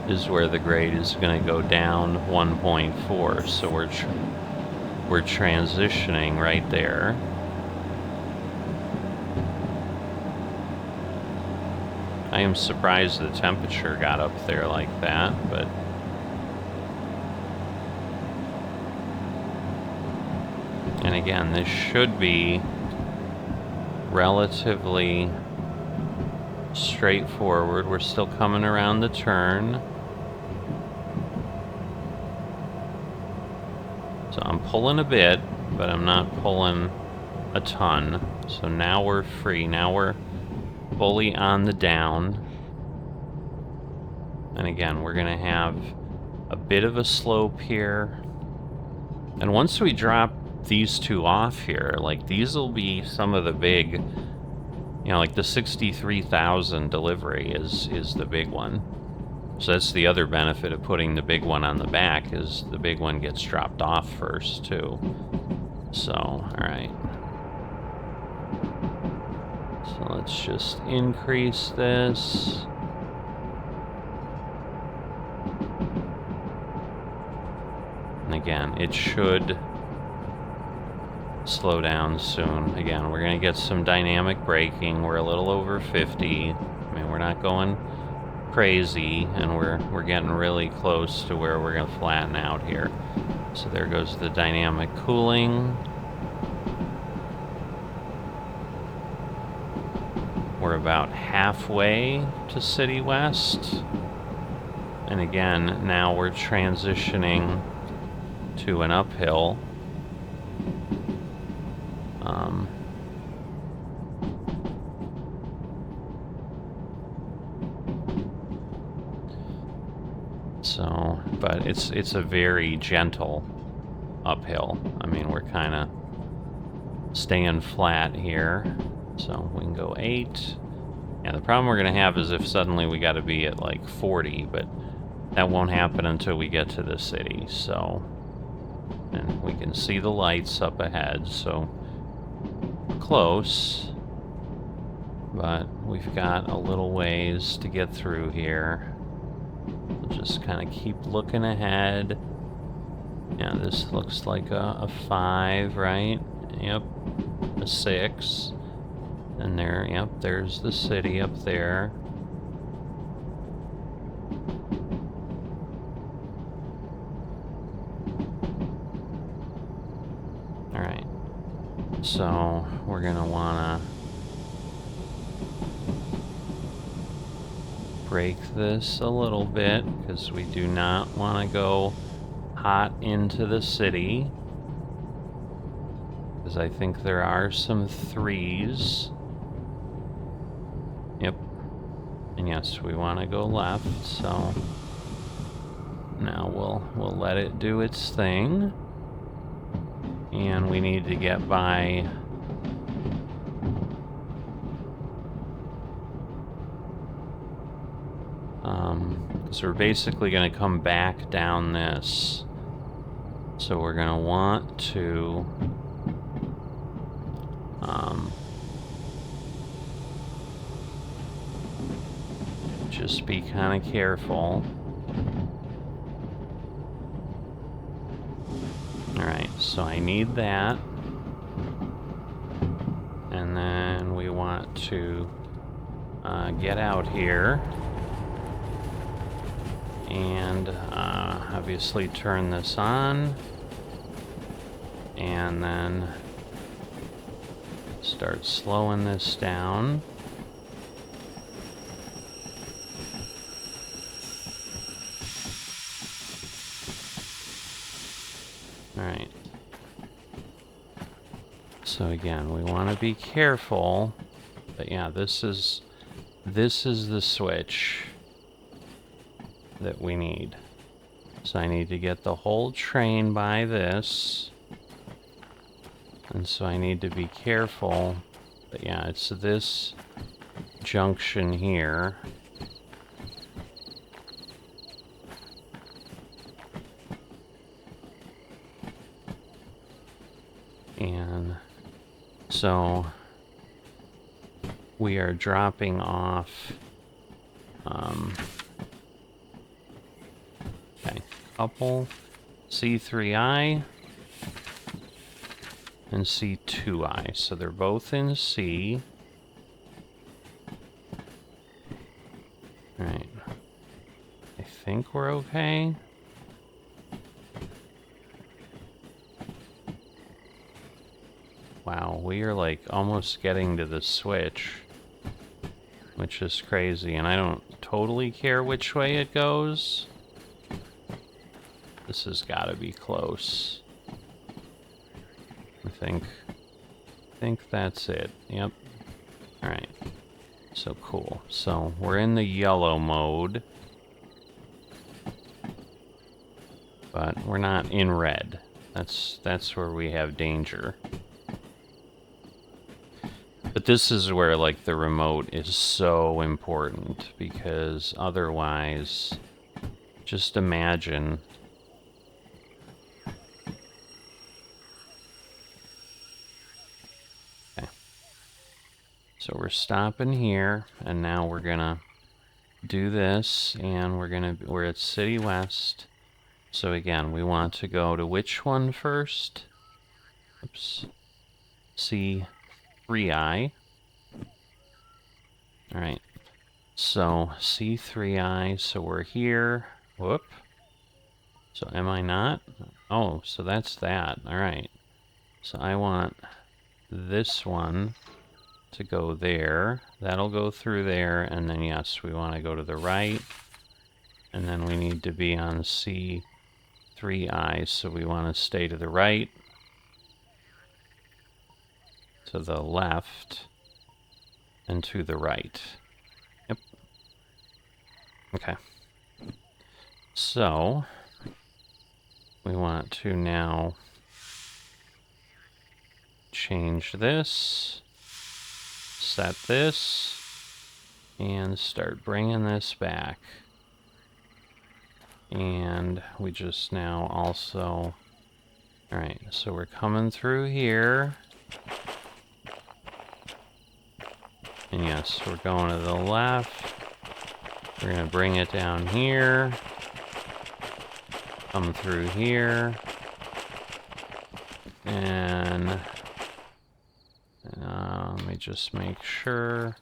is where the grade is going to go down 1.4. So we're transitioning right there. I am surprised the temperature got up there like that, but and again, this should be relatively straightforward. We're still coming around the turn. So I'm pulling a bit, but I'm not pulling a ton. So now we're free. Now we're fully on the down. And again, we're going to have a bit of a slope here. And once we drop these two off here, like these will be some of the big, you know, like the 63,000 delivery is the big one. So that's the other benefit of putting the big one on the back, is the big one gets dropped off first too. So, all right. So let's just increase this. And again, it should slow down soon. Again, we're going to get some dynamic braking. We're a little over 50. I mean, we're not going crazy, and we're getting really close to where we're going to flatten out here. So there goes the dynamic cooling. We're about halfway to City West. And again, now we're transitioning to an uphill. So, but it's a very gentle uphill. I mean, we're kind of staying flat here. So we can go 8. And the problem we're going to have is if suddenly we got to be at like 40, but that won't happen until we get to the city. So, and we can see the lights up ahead, so close. But we've got a little ways to get through here. We'll just kind of keep looking ahead. Yeah, this looks like a 5, right? Yep, a 6. And there, yep, there's the city up there. Alright. So, we're gonna wanna break this a little bit, because we do not want to go hot into the city. Because I think there are some 3s. Yep. And yes, we want to go left, so now we'll let it do its thing. And we need to get by so we're basically going to come back down this. So we're going to want to just be kind of careful. Alright, so I need that. And then we want to get out here. And obviously turn this on. And then start slowing this down. Alright. So again, we want to be careful. But yeah, this is the switch that we need. So I need to get the whole train by this. And so I need to be careful. But yeah, it's this junction here. And so we are dropping off okay, couple C3I. and C2I. So they're both in C. Alright. I think we're okay. Wow, we are like almost getting to the switch, which is crazy, and I don't totally care which way it goes. This has got to be close. I think that's it. Yep. All right. So cool. So we're in the yellow mode, but we're not in red. That's where we have danger. But this is where, like, the remote is so important, because otherwise, just imagine. Okay. So we're stopping here, and now we're gonna do this, and we're at City West. So again, we want to go to which one first? Oops. C3I. All right. So C3I, so we're here. Whoop. So am I not? Oh, so that's that. All right. So I want this one to go there. That'll go through there, and then yes, we want to go to the right. And then we need to be on C3I, so we want to stay to the right, to the left, and to the right. Yep. Okay. So we want to now change this, set this, and start bringing this back. And we just now also... Alright, so we're coming through here. And yes, we're going to the left. We're going to bring it down here. Come through here. And... let me just make sure.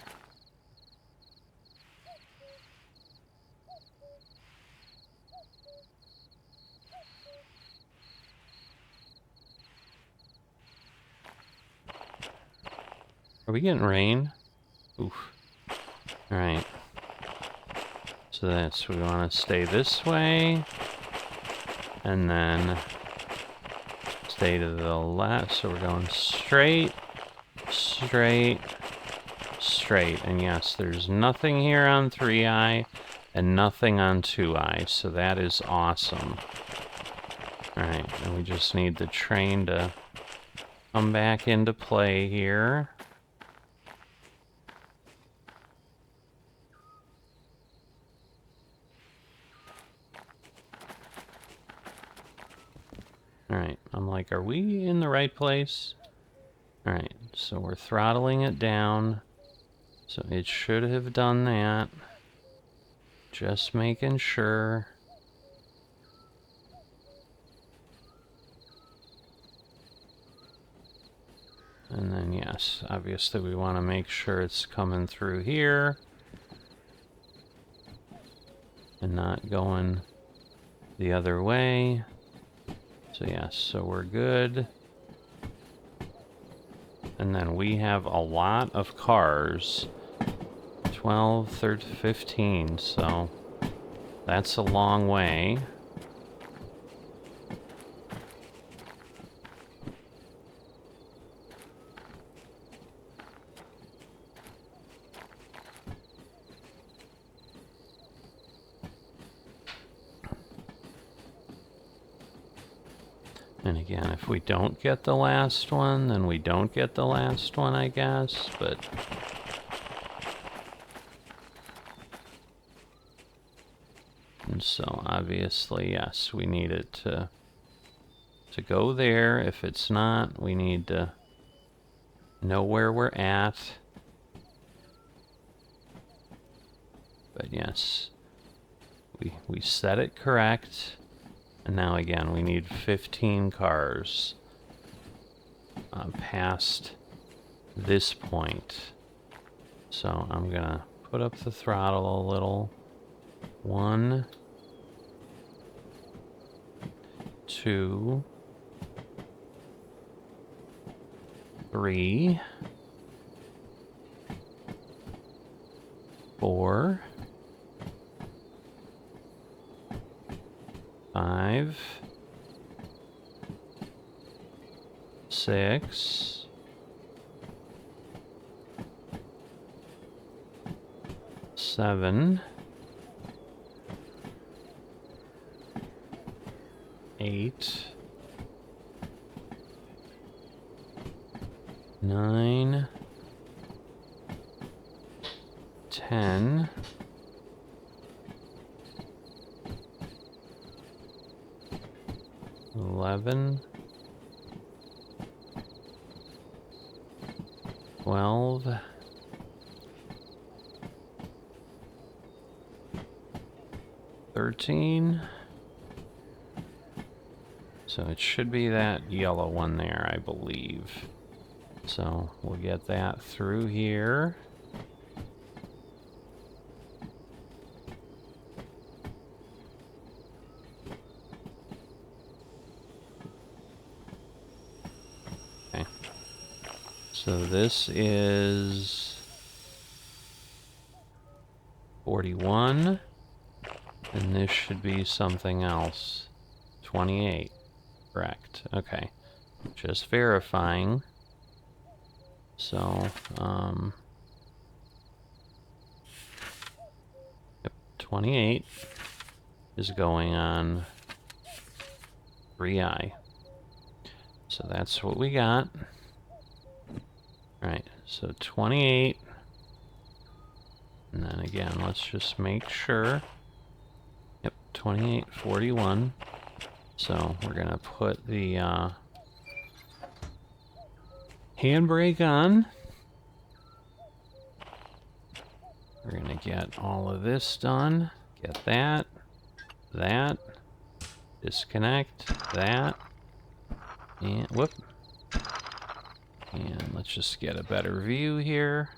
Are we getting rain? Oof. Alright. So that's, we want to stay this way. And then stay to the left. So we're going straight, straight, straight. And yes, there's nothing here on 3i and nothing on 2i. So that is awesome. Alright, and we just need the train to come back into play here. Alright, I'm like, are we in the right place? Alright, so we're throttling it down. So it should have done that. Just making sure. And then yes, obviously we want to make sure it's coming through here. And not going the other way. So yes, so we're good. And then we have a lot of cars. 12, 13, 15, so that's a long way. And again, if we don't get the last one, then we don't get the last one, I guess, but... And so, obviously, yes, we need it to go there. If it's not, we need to know where we're at. But yes, we set it correct. And now again, we need 15 cars. past this point. So I'm gonna put up the throttle a little. 1, 2, 3, 4, 5, 6, 7, 8, 9, 10, 11, 12, 13. So it should be that yellow one there, I believe. So we'll get that through here. Okay. So this is 41, and this should be something else. 28. Correct. Okay. Just verifying. So, yep, 28 is going on 3i. So that's what we got. Alright, so 28. And then again, let's just make sure. Yep, 2841. So we're gonna put the handbrake on. We're gonna get all of this done. Get that, that, disconnect, that, and whoop. And let's just get a better view here.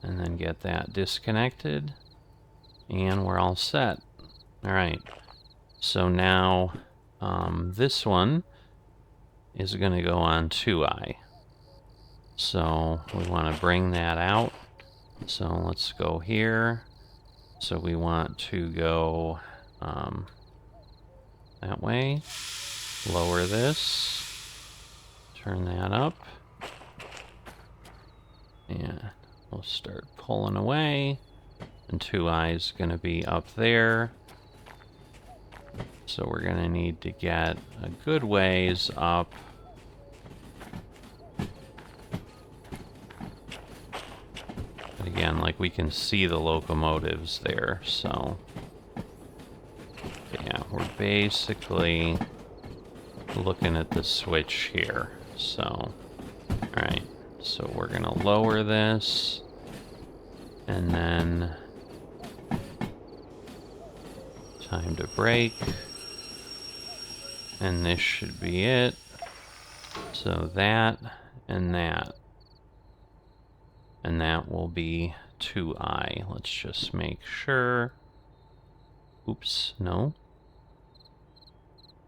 And then get that disconnected. And we're all set. Alright. So now this one is going to go on 2i. So we want to bring that out. So let's go here. So we want to go that way. Lower this. Turn that up. And we'll start pulling away. And 2i is going to be up there. So we're going to need to get a good ways up. But again, like we can see the locomotives there, so yeah, we're basically looking at the switch here. So, alright, so we're going to lower this, and then time to brake. And this should be it. So that and that. And that will be 2i. Let's just make sure. Oops, no.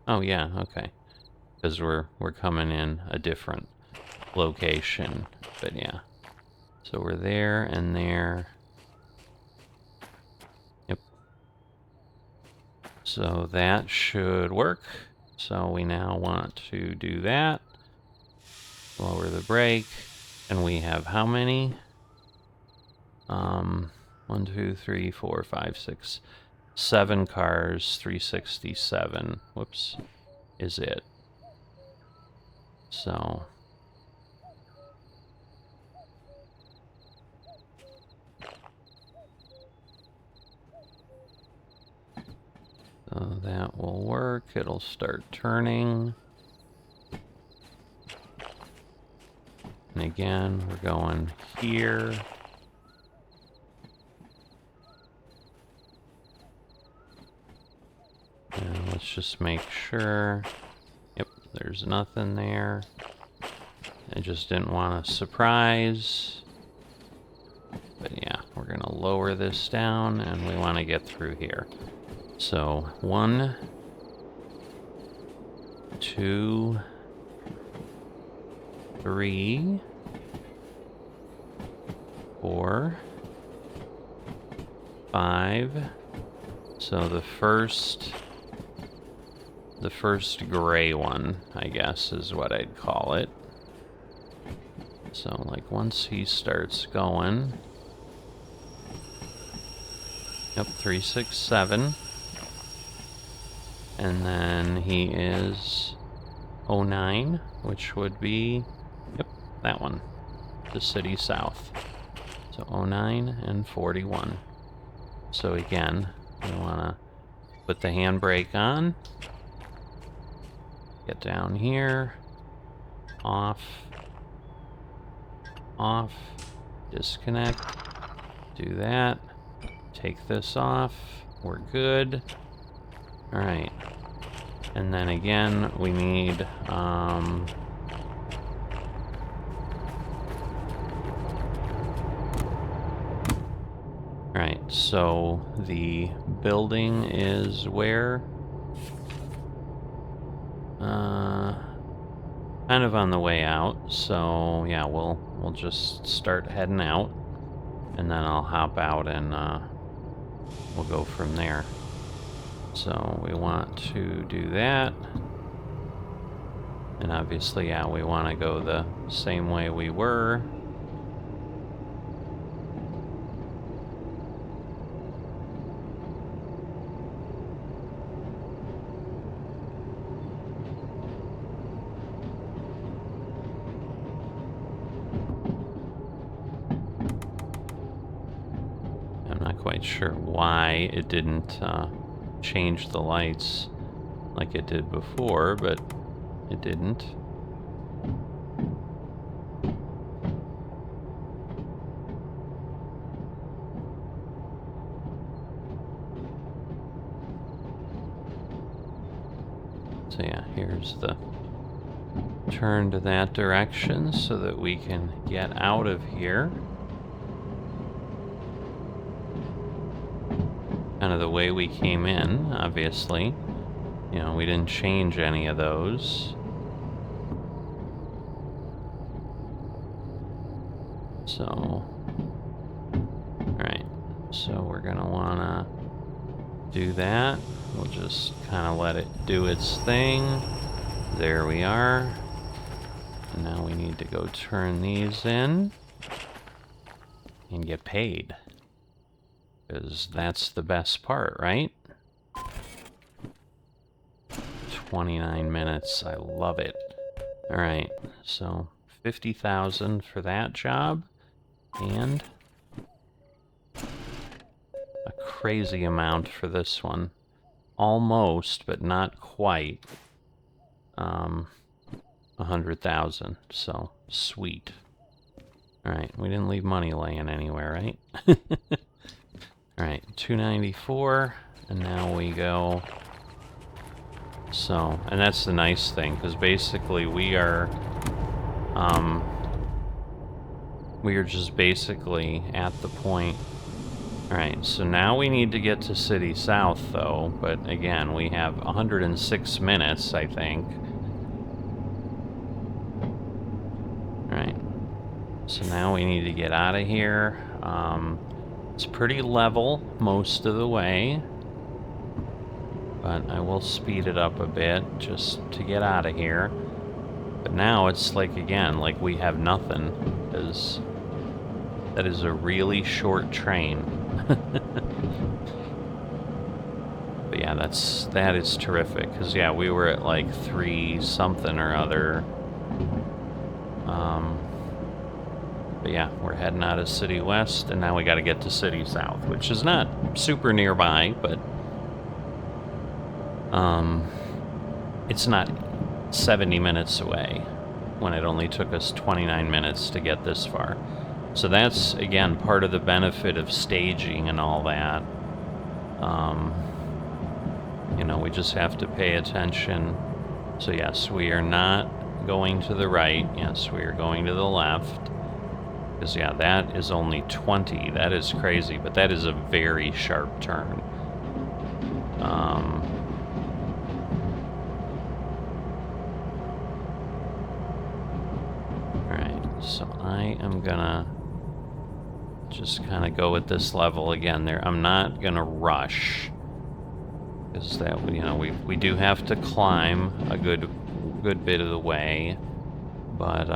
Oh yeah, okay. Because we're coming in a different location. But yeah. So we're there and there. Yep. So that should work. So we now want to do that. Lower the brake. And we have how many? 1, 2, 3, 4, 5, 6, 7 cars. 367. Whoops. Is it. So. So that will work. It'll start turning. And again, we're going here. And let's just make sure. Yep, there's nothing there. I just didn't want a surprise. But yeah, we're gonna lower this down, and we want to get through here. So 1, 2, 3, 4, 5. So the first gray one, I guess, is what I'd call it. So like once he starts going, yep, 3, 6, 7. And then he is 09, which would be, yep, that one, the city south. So 09 and 41. So again, we want to put the handbrake on, get down here, off, off, disconnect, do that, take this off, we're good. All right, and then again, we need, Alright, so the building is where? Kind of on the way out, so yeah, we'll just start heading out, and then I'll hop out and we'll go from there. So we want to do that, and obviously, yeah, we want to go the same way we were. Quite sure why it didn't change the lights like it did before, but it didn't. So yeah, here's the turn to that direction so that we can get out of here. Kind of the way we came in, obviously. You know, we didn't change any of those. So, alright, so we're gonna wanna do that. We'll just kind of let it do its thing. There we are. And now we need to go turn these in and get paid. Because that's the best part, right? 29 minutes. I love it. Alright, so 50,000 for that job. And a crazy amount for this one. Almost, but not quite. 100,000. So, sweet. Alright, we didn't leave money laying anywhere, right? Alright, 294, and now we go. So, and that's the nice thing, because basically we are just basically at the point. Alright, so now we need to get to City South, though, but again, we have 106 minutes, I think. Alright, so now we need to get out of here. It's pretty level most of the way, but I will speed it up a bit just to get out of here. But now it's like, again, like we have nothing, because that is a really short train. But yeah, that is terrific, because yeah, we were at like 3 something or other. But yeah, we're heading out of City West, and now we got to get to City South, which is not super nearby, but it's not 70 minutes away when it only took us 29 minutes to get this far. So that's, again, part of the benefit of staging and all that. You know, we just have to pay attention. So yes, we are not not going to the right. Yes, we are going to the left. Because, yeah, that is only 20. That is crazy, but that is a very sharp turn. Alright, so I am gonna just kind of go with this level again there. I'm not gonna rush. Because that, you know, we do have to climb a good bit of the way. But,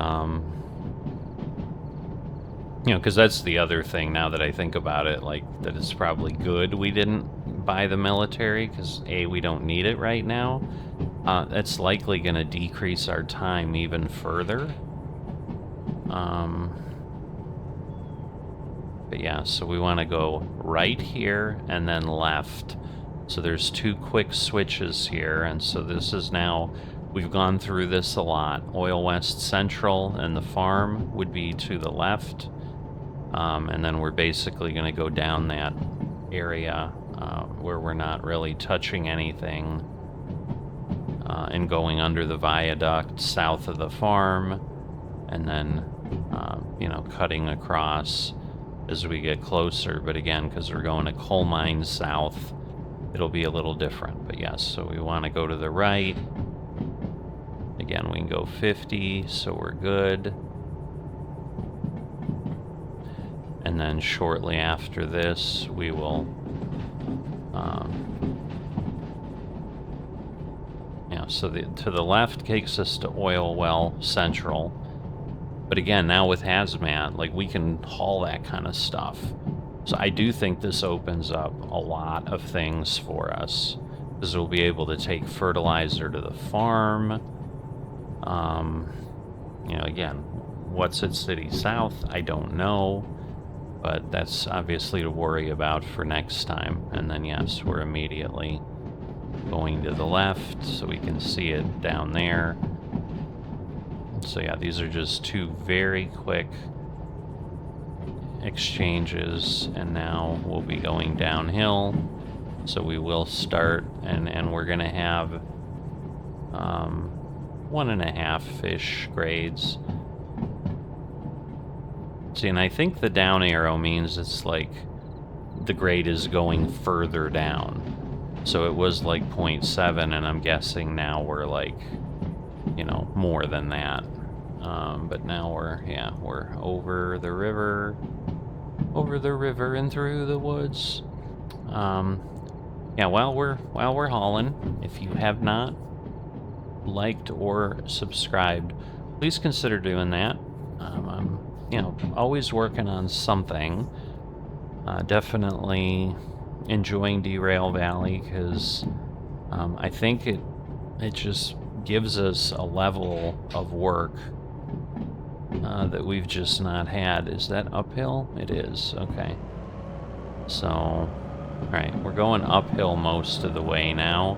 you know, because that's the other thing now that I think about it, like, that it's probably good we didn't buy the military, because A, we don't need it right now. That's likely going to decrease our time even further. But yeah, so we want to go right here and then left. So there's 2 quick switches here, and so this is now, we've gone through this a lot. Oil West Central and the farm would be to the left. And then we're basically going to go down that area where we're not really touching anything and going under the viaduct south of the farm, and then, you know, cutting across as we get closer. But again, because we're going to coal mines south, it'll be a little different. But yes, so we want to go to the right. Again, we can go 50, so we're good. And then shortly after this, we will, yeah, so to the left takes us to Oil Well Central. But again, now with hazmat, like, we can haul that kind of stuff. So I do think this opens up a lot of things for us, because we'll be able to take fertilizer to the farm. You know, again, what's at City South, I don't know. But that's obviously to worry about for next time. And then, yes, we're immediately going to the left, so we can see it down there. So yeah, these are just 2 very quick exchanges, and now we'll be going downhill. So we will start, and we're going to have 1.5-ish grades. See, and I think the down arrow means it's like the grade is going further down. So it was like 0.7, and I'm guessing now we're like, you know, more than that. But now we're over the river and through the woods. Yeah, while we're hauling, if you have not liked or subscribed, please consider doing that. I'm, you know, always working on something. Definitely enjoying Derail Valley, because I think it just gives us a level of work that we've just not had. Is that uphill? It is. Okay. So, alright, we're going uphill most of the way now.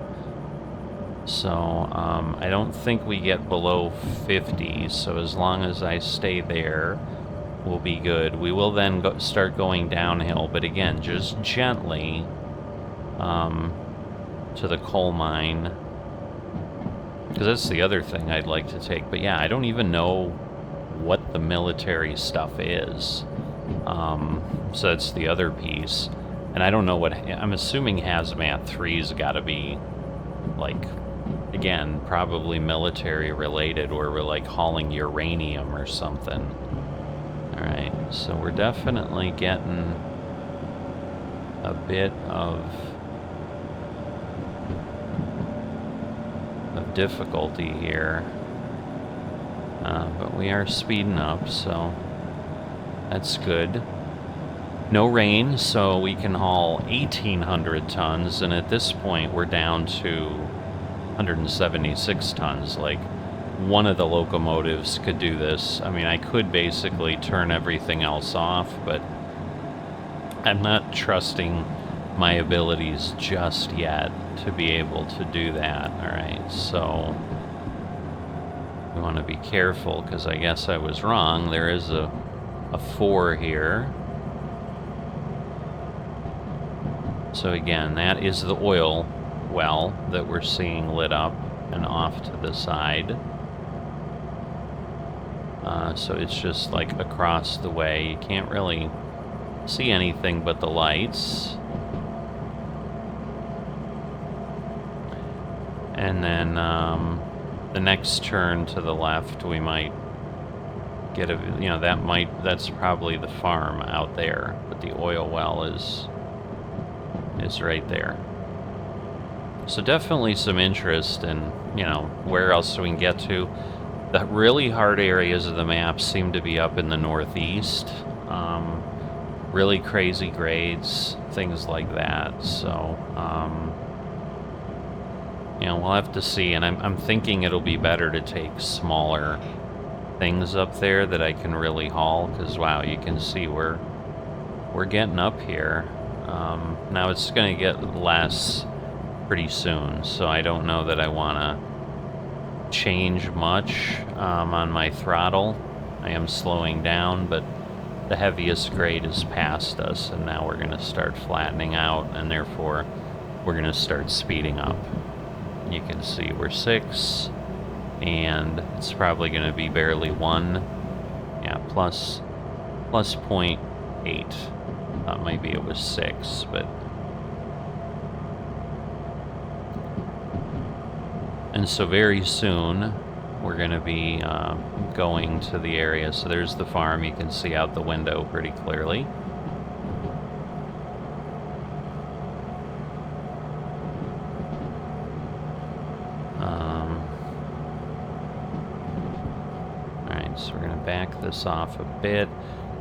So, I don't think we get below 50, so as long as I stay there, we'll be good. We will then start going downhill, but again, just gently to the coal mine, because that's the other thing I'd like to take. But yeah, I don't even know what the military stuff is, so that's the other piece. And I don't know what, I'm assuming Hazmat 3's got to be, like, again, probably military related, where we're like hauling uranium or something. Alright, so we're definitely getting a bit of difficulty here. But we are speeding up, so that's good. No rain, so we can haul 1,800 tons, and at this point we're down to 176 tons. Like, one of the locomotives could do this. I mean, I could basically turn everything else off, but I'm not trusting my abilities just yet to be able to do that. Alright, so we want to be careful, because I guess I was wrong. There is a 4 here. So again, that is the oil well that we're seeing lit up and off to the side. So it's just like across the way. You can't really see anything but the lights. And then the next turn to the left, we might get a, you know, that's probably the farm out there, but the oil well is right there. So definitely some interest in, you know, where else we can get to. The really hard areas of the map seem to be up in the northeast. Really crazy grades, things like that. So, you know, we'll have to see. And I'm thinking it'll be better to take smaller things up there that I can really haul. Because, wow, you can see we're getting up here. Now it's going to get less pretty soon. So I don't know that I want to change much on my throttle. I am slowing down, but the heaviest grade is past us, and now we're going to start flattening out, and therefore we're going to start speeding up. You can see we're 6, and it's probably going to be barely 1. Yeah, plus 0.8. Thought maybe it was 6, but... And so very soon, we're going to be going to the area. So there's the farm. You can see out the window pretty clearly. Alright, so we're going to back this off a bit.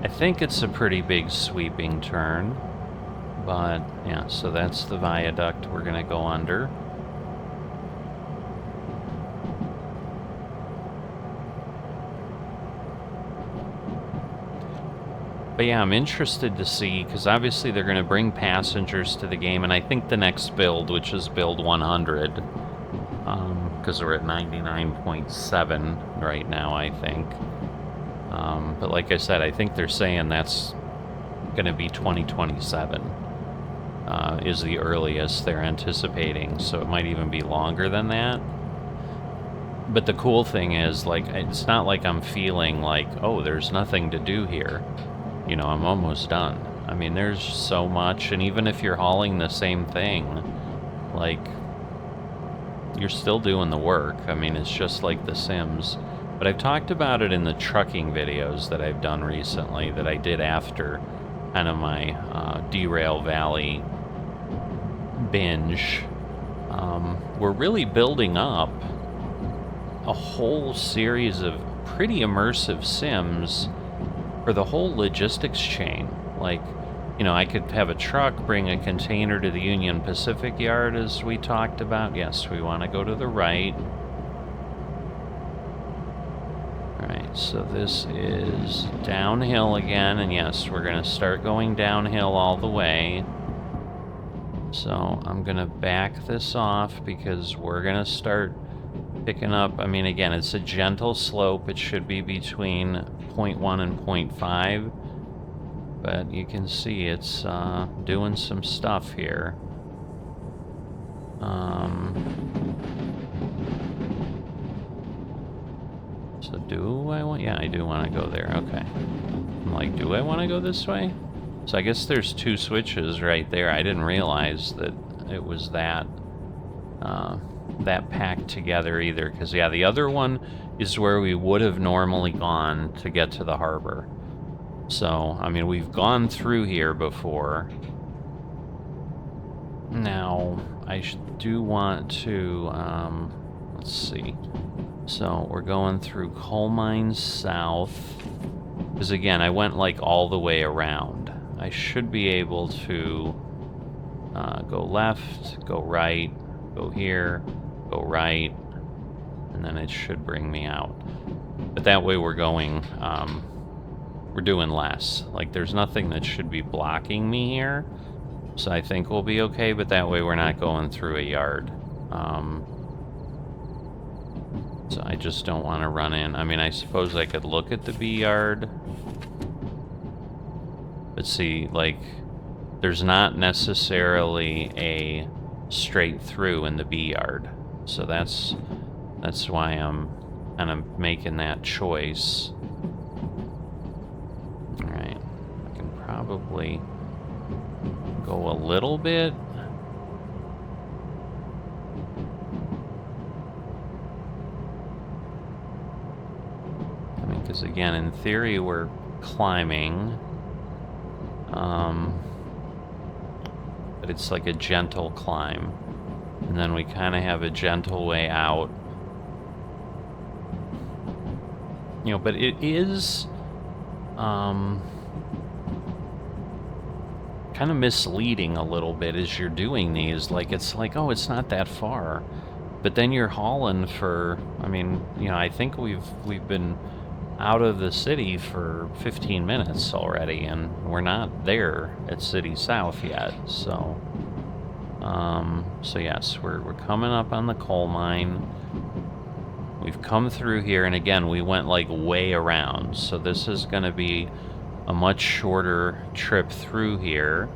I think it's a pretty big sweeping turn. But, yeah, so that's the viaduct we're going to go under. But yeah, I'm interested to see, because obviously they're going to bring passengers to the game, and I think the next build, which is build 100, because we're at 99.7 right now, I think. But like I said, I think they're saying that's going to be 2027 is the earliest they're anticipating, so it might even be longer than that. But the cool thing is, like, it's not like I'm feeling like, oh, there's nothing to do here. You know, I'm almost done. I mean, there's so much, and even if you're hauling the same thing, like, you're still doing the work. I mean, it's just like The Sims. But I've talked about it in the trucking videos that I've done recently, that I did after kind of my Derail Valley binge. We're really building up a whole series of pretty immersive Sims for the whole logistics chain. Like, you know, I could have a truck bring a container to the Union Pacific yard, as we talked about. Yes, we want to go to the right. Alright, so this is downhill again, and yes, we're going to start going downhill all the way. So I'm going to back this off because we're going to start picking up. I mean, again, it's a gentle slope. It should be between 0.1 and 0.5, but you can see it's doing some stuff here. So do I want... Yeah, I do want to go there. Okay. I'm like, do I want to go this way? So I guess there's 2 switches right there. I didn't realize that it was that that packed together either, because yeah, the other one is where we would have normally gone to get to the harbor. So I mean, we've gone through here before. Now I do want to let's see, so we're going through Coal Mines South, because again, I went like all the way around. I should be able to go left, go right, go here, go right, and then it should bring me out. But that way we're going, we're doing less. Like, there's nothing that should be blocking me here, so I think we'll be okay, but that way we're not going through a yard. So I just don't want to run in. I mean, I suppose I could look at the B yard, but see, like, there's not necessarily a straight through in the B yard. So that's why I'm kind of making that choice. probably go a little bit. I mean, because again, in theory, we're climbing. But it's like a gentle climb. And then we kind of have a gentle way out. You know, but it is kind of misleading a little bit as you're doing these. Like, it's like, oh, it's not that far. But then you're hauling for, I mean, you know, I think we've been out of the city for 15 minutes already, and we're not there at City South yet. So yes, we're coming up on the coal mine. We've come through here, and again, we went like way around, so this is going to be a much shorter trip through here,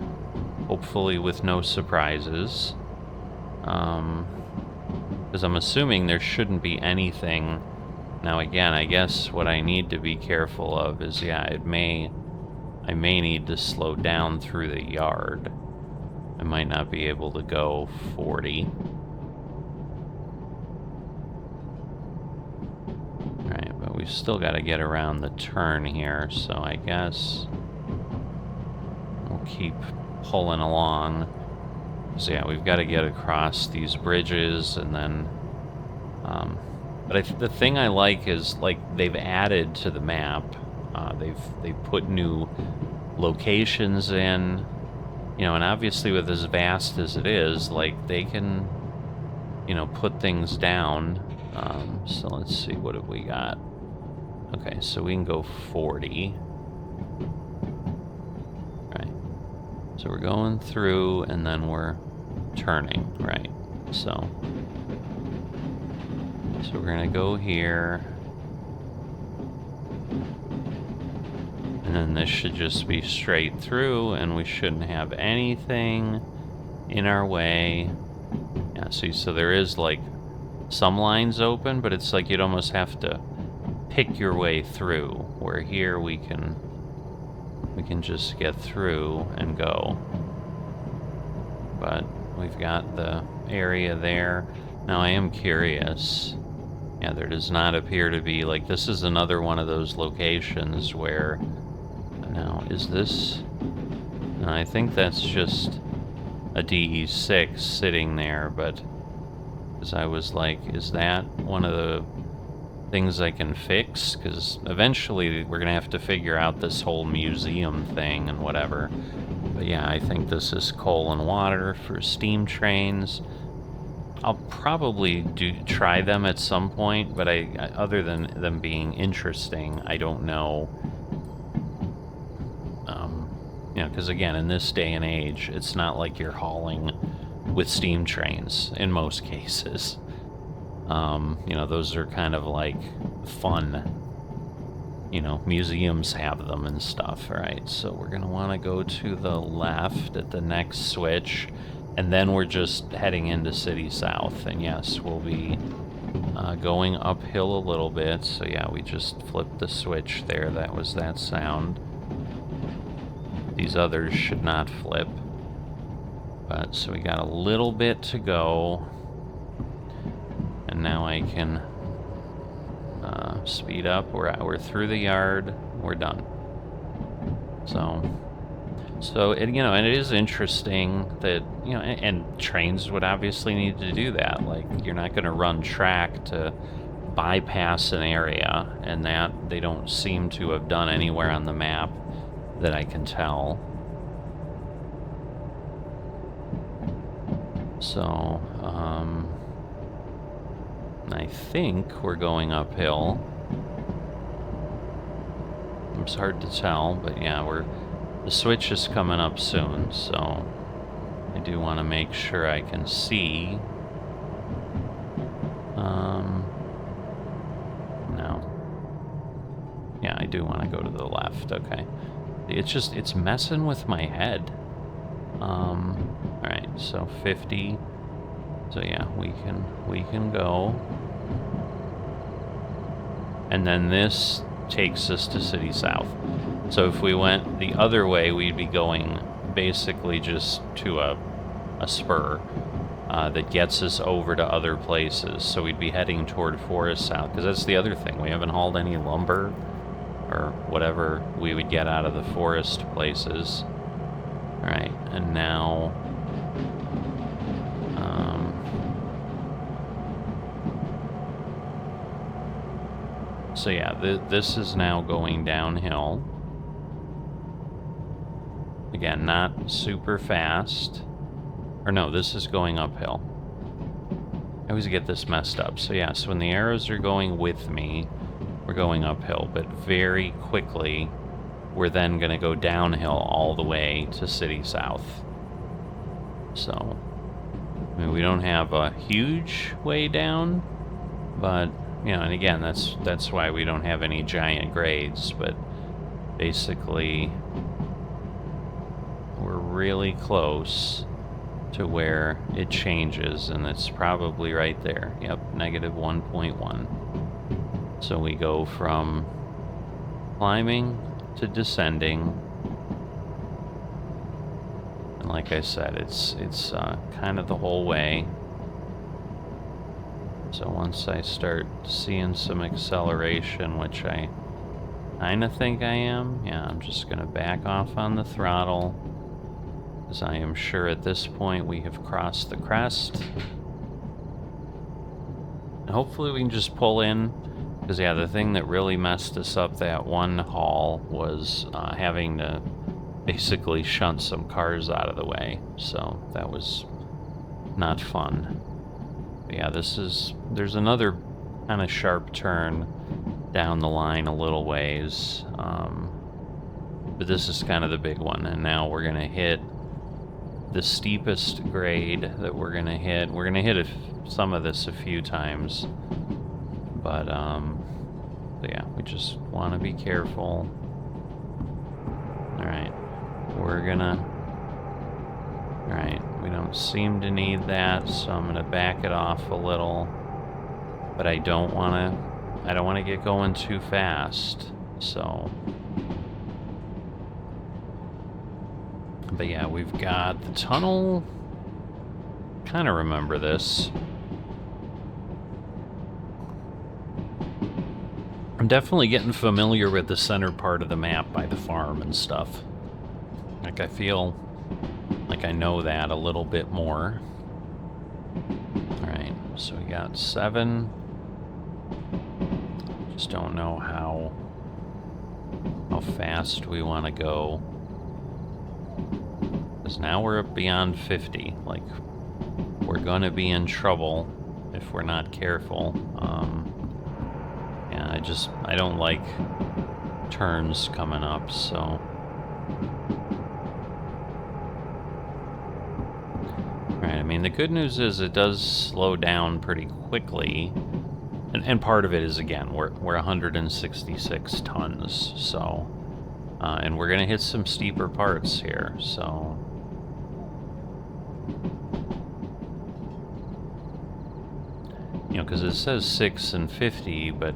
hopefully with no surprises. Because I'm assuming there shouldn't be anything. Now again, I guess what I need to be careful of is, yeah, I may need to slow down through the yard. I might not be able to go 40. Alright, but we've still got to get around the turn here, so I guess we'll keep pulling along. So yeah, we've got to get across these bridges, and then but the thing I like is, like, they've added to the map. They've put new locations in, you know, and obviously with as vast as it is, like, they can, you know, put things down. So let's see, what have we got? Okay, so we can go 40. Right. So we're going through, and then we're turning, right? So we're gonna go here, and then this should just be straight through, and we shouldn't have anything in our way. Yeah, see, so there is like some lines open, but it's like you'd almost have to pick your way through, where here we can just get through and go. But we've got the area there. Now I am curious. Yeah, there does not appear to be, like, this is another one of those locations where, now, is this, no, I think that's just a DE6 sitting there, but, because I was like, is that one of the things I can fix? Because eventually we're going to have to figure out this whole museum thing and whatever. But yeah, I think this is coal and water for steam trains. I'll probably try them at some point, but other than them being interesting, I don't know. You know, because again, in this day and age, it's not like you're hauling with steam trains in most cases. You know, those are kind of like fun. You know, museums have them and stuff, right? So we're gonna want to go to the left at the next switch. And then we're just heading into City South, and yes, we'll be going uphill a little bit. So yeah, we just flipped the switch there. That was that sound. These others should not flip. But so we got a little bit to go, and now I can speed up. We're through the yard. We're done. So it, you know, and it is interesting that, you know, and trains would obviously need to do that. Like, you're not going to run track to bypass an area, and that they don't seem to have done anywhere on the map that I can tell. So, I think we're going uphill. It's hard to tell, but yeah, the switch is coming up soon, so I do want to make sure I can see. No. Yeah, I do want to go to the left, okay. It's messing with my head. Alright, so 50. So yeah, we can go. And then this takes us to City South. So if we went the other way, we'd be going basically just to a spur that gets us over to other places. So we'd be heading toward Forest South, because that's the other thing. We haven't hauled any lumber or whatever we would get out of the forest places. All right, and now... so yeah, this is now going downhill. Again, not super fast. Or no, this is going uphill. I always get this messed up. So yeah, so when the arrows are going with me, we're going uphill. But very quickly, we're then going to go downhill all the way to City South. So, I mean, we don't have a huge way down, but, you know, and again, that's why we don't have any giant grades, but basically, we're really close to where it changes, and it's probably right there. Yep, negative 1.1. So we go from climbing to descending. And like I said, it's kind of the whole way. So once I start seeing some acceleration, which I kind of think I am, yeah, I'm just going to back off on the throttle, because I am sure at this point we have crossed the crest. And hopefully we can just pull in, because yeah, the thing that really messed us up that one haul was having to basically shunt some cars out of the way, so that was not fun. But yeah, there's another kind of sharp turn down the line a little ways, but this is kind of the big one, and now we're gonna hit the steepest grade that we're gonna hit. We're gonna hit some of this a few times, but yeah, we just want to be careful. All right. Alright, we don't seem to need that, so I'm gonna back it off a little. But I don't wanna get going too fast, so. But yeah, we've got the tunnel. Kinda remember this. I'm definitely getting familiar with the center part of the map by the farm and stuff. Like, I feel like I know that a little bit more. Alright, so we got 7. Just don't know how fast we want to go. Because now we're beyond 50. Like, we're gonna be in trouble if we're not careful. Yeah, I don't like turns coming up, so. Alright, I mean, the good news is it does slow down pretty quickly. And part of it is, again, we're 166 tons, so. And we're gonna hit some steeper parts here, so. You know, because it says 6 and 50, but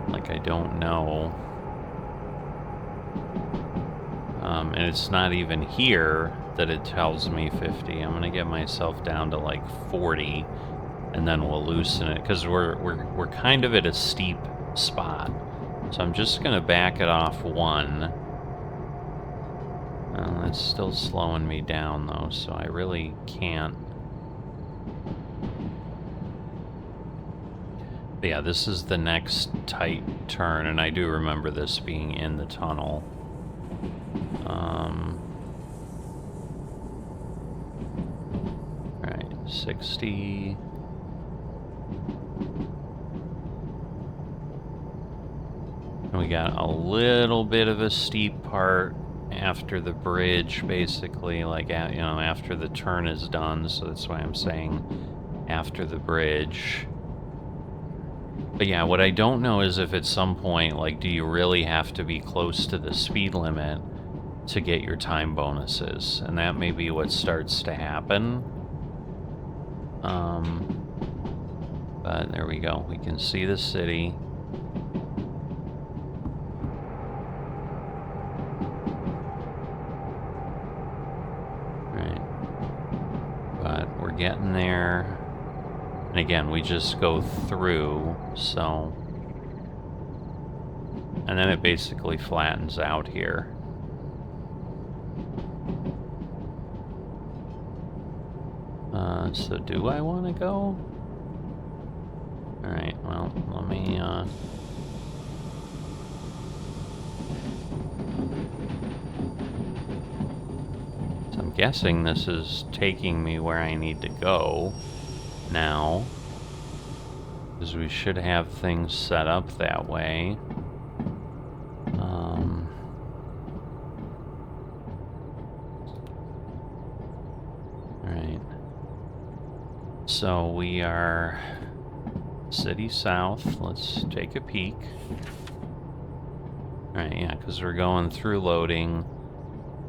like, I don't know. And it's not even here that it tells me 50. I'm gonna get myself down to like 40, and then we'll loosen it, because we're kind of at a steep spot. So I'm just gonna back it off 1. It's still slowing me down though, so I really can't. But yeah, this is the next tight turn, and I do remember this being in the tunnel. Alright, 60. And we got a little bit of a steep part after the bridge, basically, like, you know, after the turn is done, so that's why I'm saying after the bridge. But yeah, what I don't know is if at some point, like, do you really have to be close to the speed limit to get your time bonuses? And that may be what starts to happen. But there we go. We can see the city. getting there. And again, we just go through, so... And then it basically flattens out here. So do I want to go? Alright, well, let me, So I'm guessing this is taking me where I need to go now. Because we should have things set up that way. Alright. So we are city south. Let's take a peek. Alright, yeah, because we're going through loading.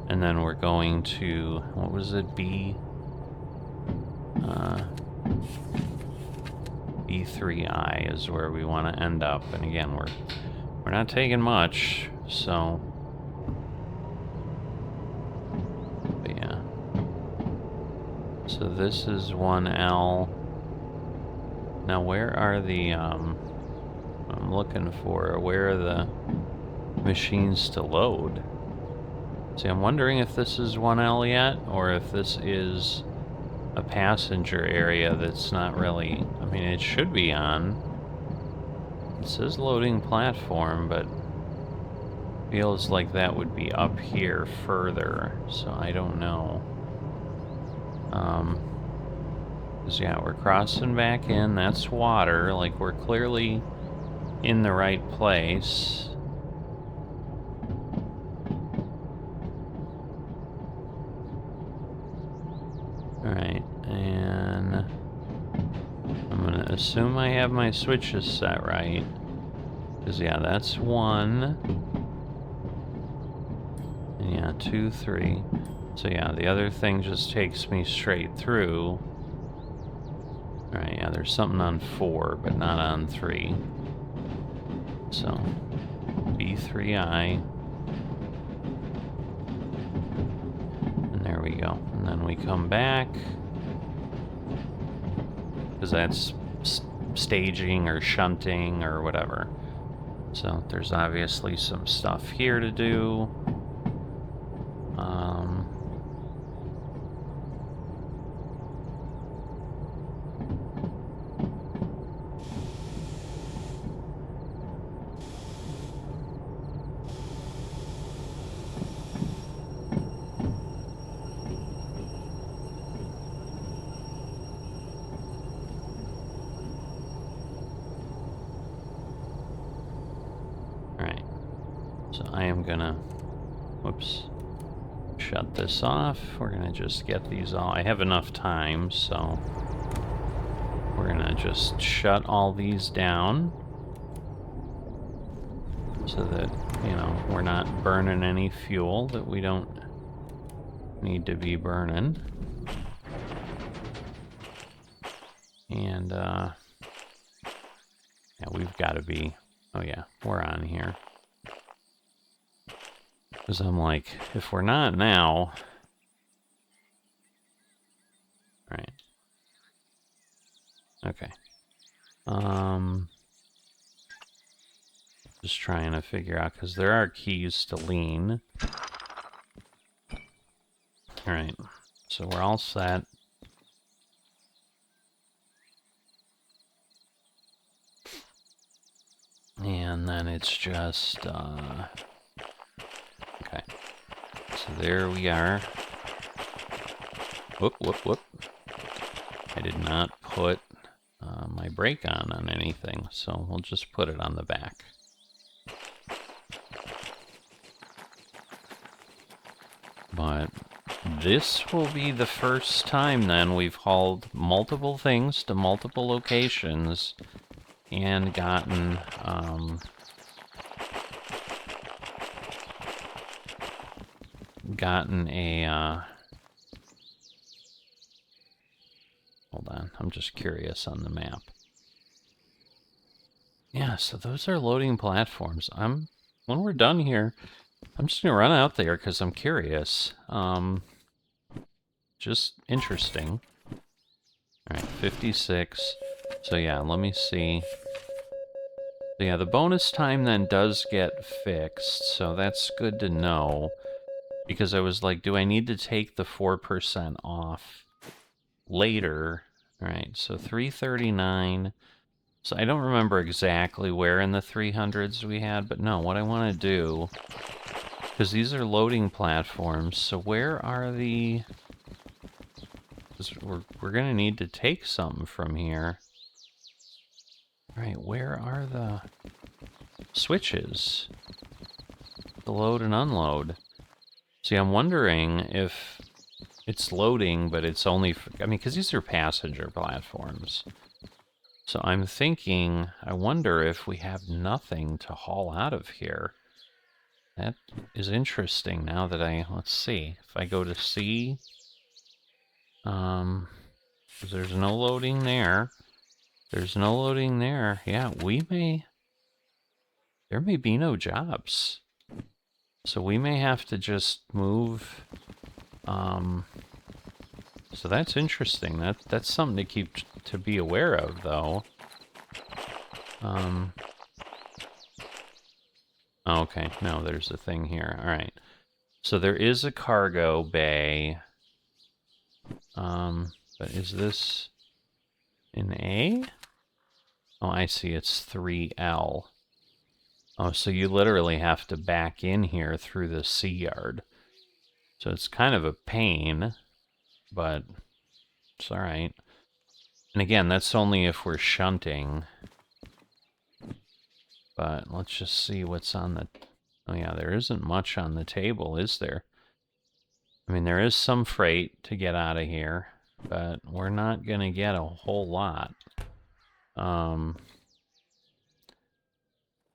And then we're going to, what was it, B3I is where we want to end up. And again, we're not taking much, so... But yeah. So this is 1L. Now where are the, I'm looking for, where are the machines to load? See, I'm wondering if this is 1L yet, or if this is a passenger area that's not really... I mean, it should be on. It says loading platform, but feels like that would be up here further, so I don't know. 'Cause yeah, we're crossing back in, that's water, like we're clearly in the right place. Alright, and I'm gonna assume I have my switches set right. Because, yeah, that's 1. And yeah, 2, 3. So, yeah, the other thing just takes me straight through. Alright, yeah, there's something on 4, but not on 3. So, B3I. And there we go. And then we come back. Because that's staging or shunting or whatever. So there's obviously some stuff here to do. Alright. So I am gonna, whoops, shut this off. We're gonna just get these all, I have enough time, so we're gonna just shut all these down so that, you know, we're not burning any fuel that we don't need to be burning. And, yeah, we've got to be, oh yeah, we're on here. Because I'm like, if we're not now... Right. Okay. Just trying to figure out, because there are keys to lean. Alright, so we're all set. And then it's just, okay. So there we are. Whoop, whoop, whoop. I did not put my brake on anything, so we'll just put it on the back. But this will be the first time then we've hauled multiple things to multiple locations and gotten a hold on, I'm just curious on the map. Yeah, so those are loading platforms. When we're done here, I'm just gonna run out there because I'm curious. Just interesting. 56. So yeah, let me see. So yeah, the bonus time then does get fixed, so that's good to know. Because I was like, do I need to take the 4% off later? All right, so 339. So I don't remember exactly where in the 300s we had, but no, what I want to do, because these are loading platforms, so where are the... We're going to need to take something from here. All right, where are the switches to load and unload? See, I'm wondering if it's loading, but it's only... I mean, because these are passenger platforms. So I'm thinking, I wonder if we have nothing to haul out of here. That is interesting now that let's see. If I go to C, 'cause there's no loading there. There's no loading there. Yeah, there may be no jobs. So we may have to just move, so that's interesting. That's something to be aware of, though. Okay, no, there's a thing here. All right. So there is a cargo bay. But is this an A? Oh, I see. It's 3L. Oh, so you literally have to back in here through the C yard. So it's kind of a pain, but it's all right. And again, that's only if we're shunting. But let's just see what's on the... Oh yeah, there isn't much on the table, is there? I mean, there is some freight to get out of here, but we're not going to get a whole lot.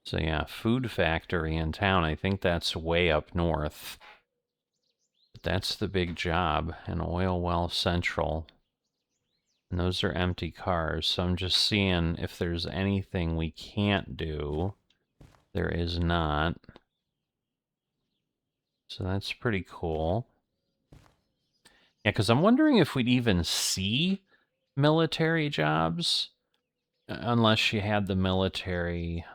So yeah, food factory in town. I think that's way up north. But that's the big job, an oil well central. And those are empty cars, so I'm just seeing if there's anything we can't do. There is not. So that's pretty cool. Yeah, because I'm wondering if we'd even see military jobs unless you had the military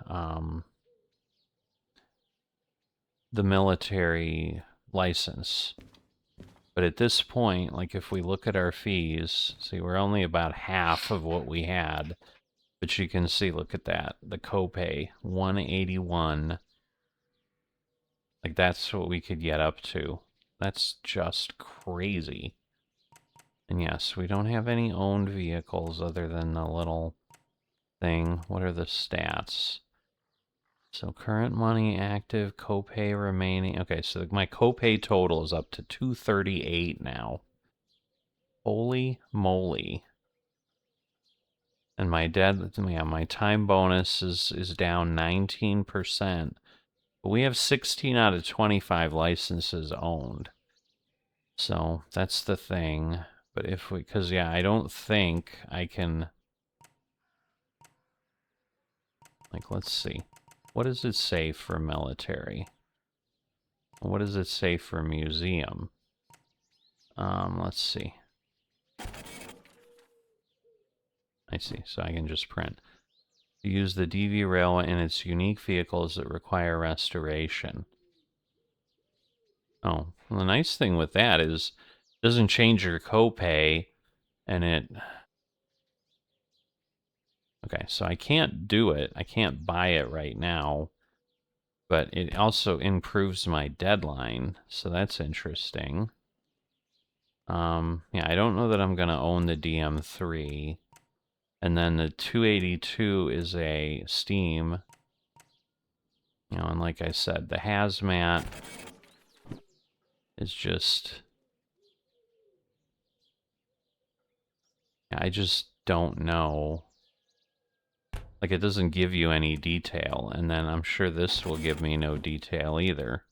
license. But at this point, like if we look at our fees, see, we're only about half of what we had. But you can see, look at that, the copay, 181. Like that's what we could get up to. That's just crazy. And yes, we don't have any owned vehicles other than the little thing. What are the stats? So current money active, copay remaining. Okay, so my copay total is up to 238 now. Holy moly. And my my time bonus is down 19%. But we have 16 out of 25 licenses owned. So that's the thing. But if we, because yeah, I don't think I can, like, let's see. What does it say for military? What does it say for museum? Let's see. I see, so I can just print. Use the Derail in its unique vehicles that require restoration. Oh, well, the nice thing with that is it doesn't change your copay, and it... Okay, so I can't do it. I can't buy it right now, but it also improves my deadline, so that's interesting. Yeah, I don't know that I'm going to own the DM3. And then the 282 is a Steam. You know, and like I said, the hazmat is just... I just don't know. Like, it doesn't give you any detail, and then I'm sure this will give me no detail either.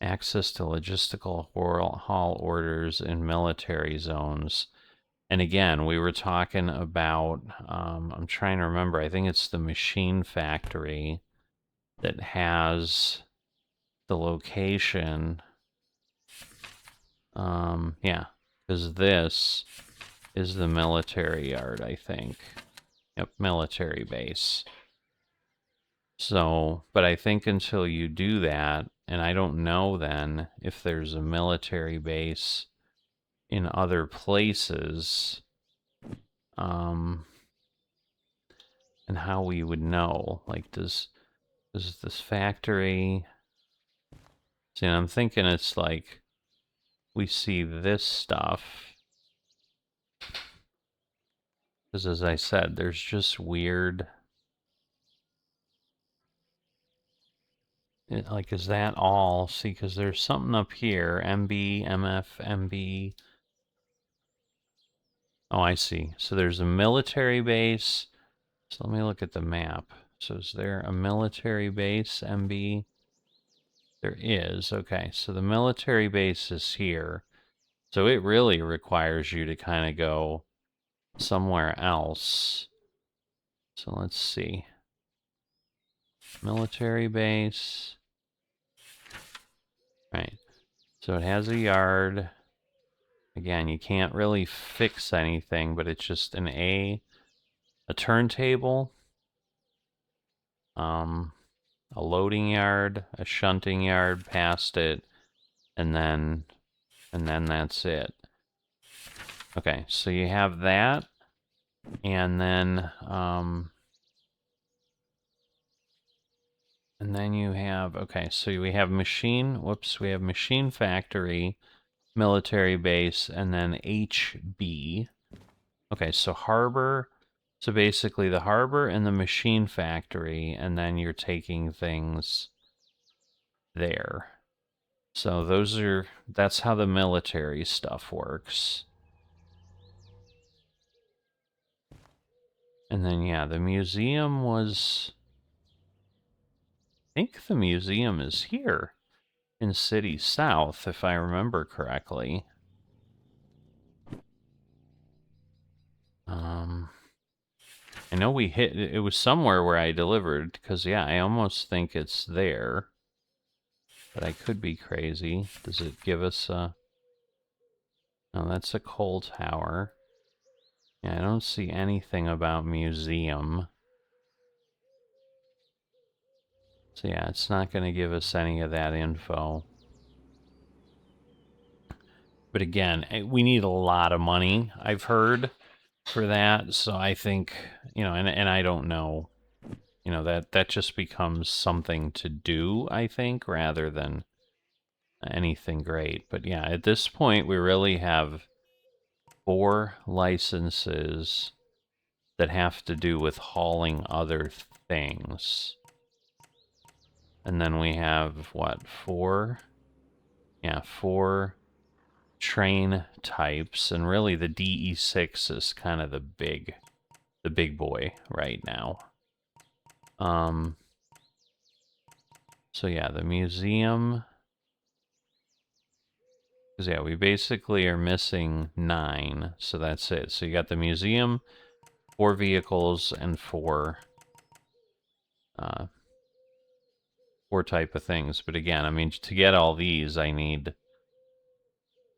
Access to logistical haul orders in military zones. And again, we were talking about, I'm trying to remember, I think it's the machine factory that has the location. Yeah, because this is the military yard, I think. Yep, military base. So, but I think until you do that, and I don't know then if there's a military base in other places, and how we would know. Like, does this factory... See, I'm thinking it's like we see this stuff. Because as I said, there's just weird... like, is that all? See, because there's something up here. MB, MF, MB. Oh, I see. So there's a military base. So let me look at the map. So is there a military base, MB? There is. Okay, so the military base is here. So it really requires you to kind of go somewhere else. So let's see. Military base. Right. So it has a yard. Again, you can't really fix anything, but it's just a turntable, a loading yard, a shunting yard past it, and then that's it. Okay, so you have that, and then you have, okay, so we have we have machine factory, military base, and then HB. Okay, so harbor, so basically the harbor and the machine factory, and then you're taking things there. So that's how the military stuff works. And then, yeah, the museum was... I think the museum is here in City South, if I remember correctly. I know it was somewhere where I delivered, because, yeah, I almost think it's there. But I could be crazy. Does it give us a... No, that's a coal tower. Yeah, I don't see anything about museum. So yeah, it's not going to give us any of that info. But again, we need a lot of money, I've heard, for that. So I think, you know, and I don't know, you know, that just becomes something to do, I think, rather than anything great. But yeah, at this point, we really have 4 licenses that have to do with hauling other things. And then we have, what, 4? Yeah, 4 train types, and really the DE6 is kind of the big boy right now. So yeah, the museum, because yeah, we basically are missing 9, so that's it. So you got the museum, 4 vehicles, and 4 type of things. But again, I mean, to get all these, I need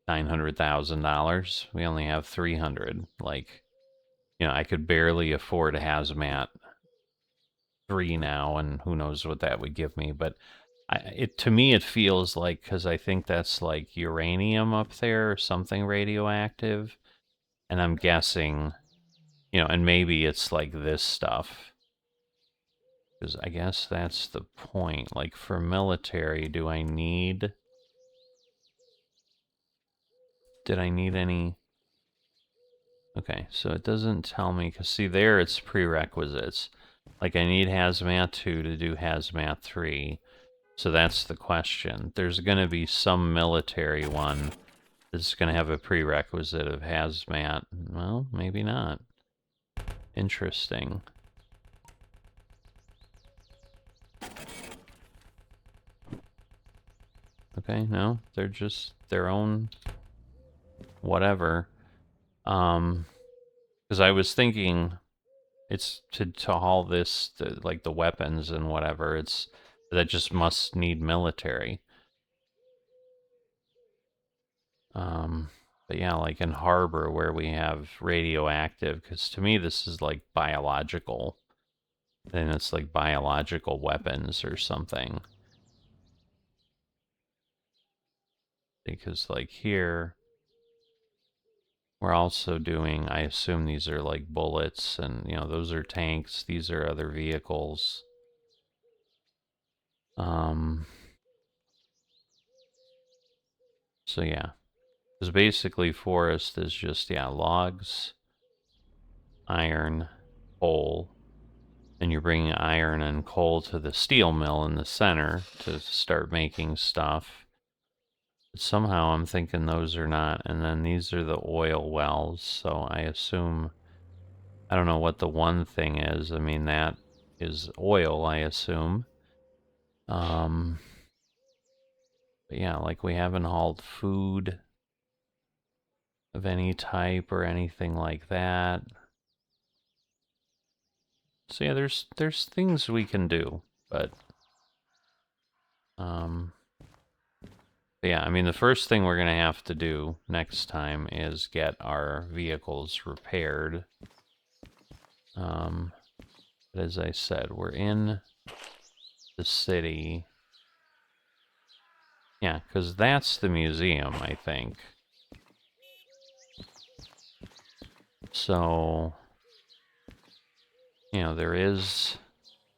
$900,000. We only have 300. Like, you know, I could barely afford a hazmat 3 now, and who knows what that would give me. But to me, it feels like, because I think that's like uranium up there or something radioactive, and I'm guessing, you know, and maybe it's like this stuff. Because I guess that's the point. Like, for military, did I need any... Okay, so it doesn't tell me, because see there it's prerequisites. Like, I need Hazmat 2 to do Hazmat 3. So that's the question. There's going to be some military one that's going to have a prerequisite of Hazmat. Well, maybe not. Interesting. Okay, no, they're just their own whatever. Because I was thinking it's to haul this, like the weapons and whatever, it's that just must need military. But yeah, like in Harbor where we have radioactive, because to me this is like biological. Then it's like biological weapons or something. Because like here, we're also doing, I assume these are like bullets and, you know, those are tanks. These are other vehicles. So yeah, because basically forest is just, yeah, logs, iron, coal, and you're bringing iron and coal to the steel mill in the center to start making stuff. But somehow I'm thinking those are not, and then these are the oil wells, so I assume, I don't know what the one thing is. I mean, that is oil, I assume. But yeah, like we haven't hauled food of any type or anything like that. So yeah, there's things we can do, but yeah, I mean the first thing we're gonna have to do next time is get our vehicles repaired. But as I said, we're in the city. Yeah, because that's the museum, I think. So, you know, there is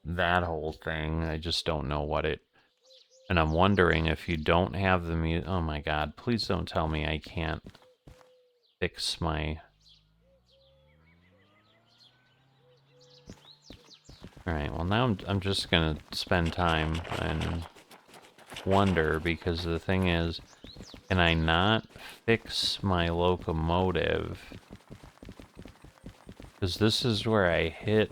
that whole thing. I just don't know what it... And I'm wondering if you don't have the oh my god, please don't tell me I can't fix my... Alright, well now I'm just gonna spend time and wonder, because the thing is, can I not fix my locomotive? Because this is where I hit...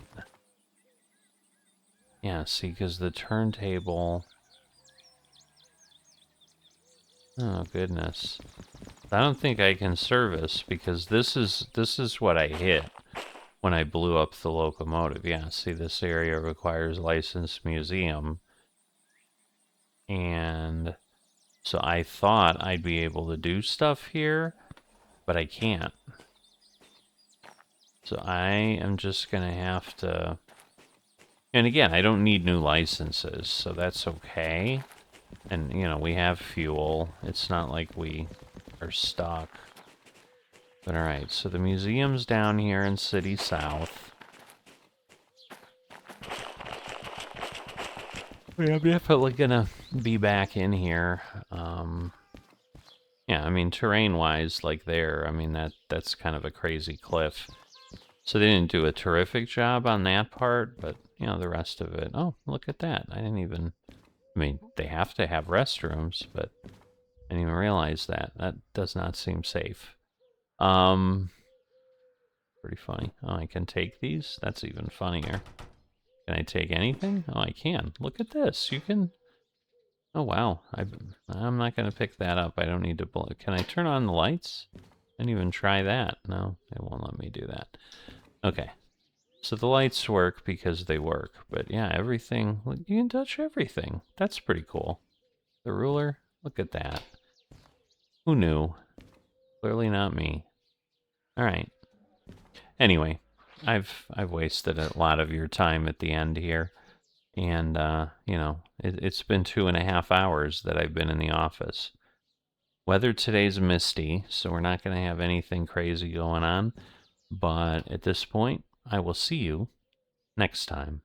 Yeah, see, because the turntable... Oh, goodness. I don't think I can service, because this is what I hit when I blew up the locomotive. Yeah, see, this area requires licensed museum. And so I thought I'd be able to do stuff here, but I can't. So I am just going to have to... And again, I don't need new licenses, so that's okay. And, you know, we have fuel. It's not like we are stuck. But alright, so the museum's down here in City South. I'm definitely gonna be back in here. Yeah, I mean, terrain-wise, like there, I mean, that's kind of a crazy cliff. So they didn't do a terrific job on that part, but, you know, the rest of it... Oh, look at that. I didn't even... I mean, they have to have restrooms, but I didn't even realize that. That does not seem safe. Pretty funny. Oh, I can take these? That's even funnier. Can I take anything? Oh, I can. Look at this. You can... Oh, wow. I'm not going to pick that up. I don't need to... Can I turn on the lights? I didn't even try that. No, it won't let me do that. Okay. So the lights work because they work. But yeah, everything... You can touch everything. That's pretty cool. The ruler? Look at that. Who knew? Clearly not me. Alright. Anyway, I've wasted a lot of your time at the end here. And, you know, it's been 2.5 hours that I've been in the office. Weather today's misty, so we're not going to have anything crazy going on. But at this point, I will see you next time.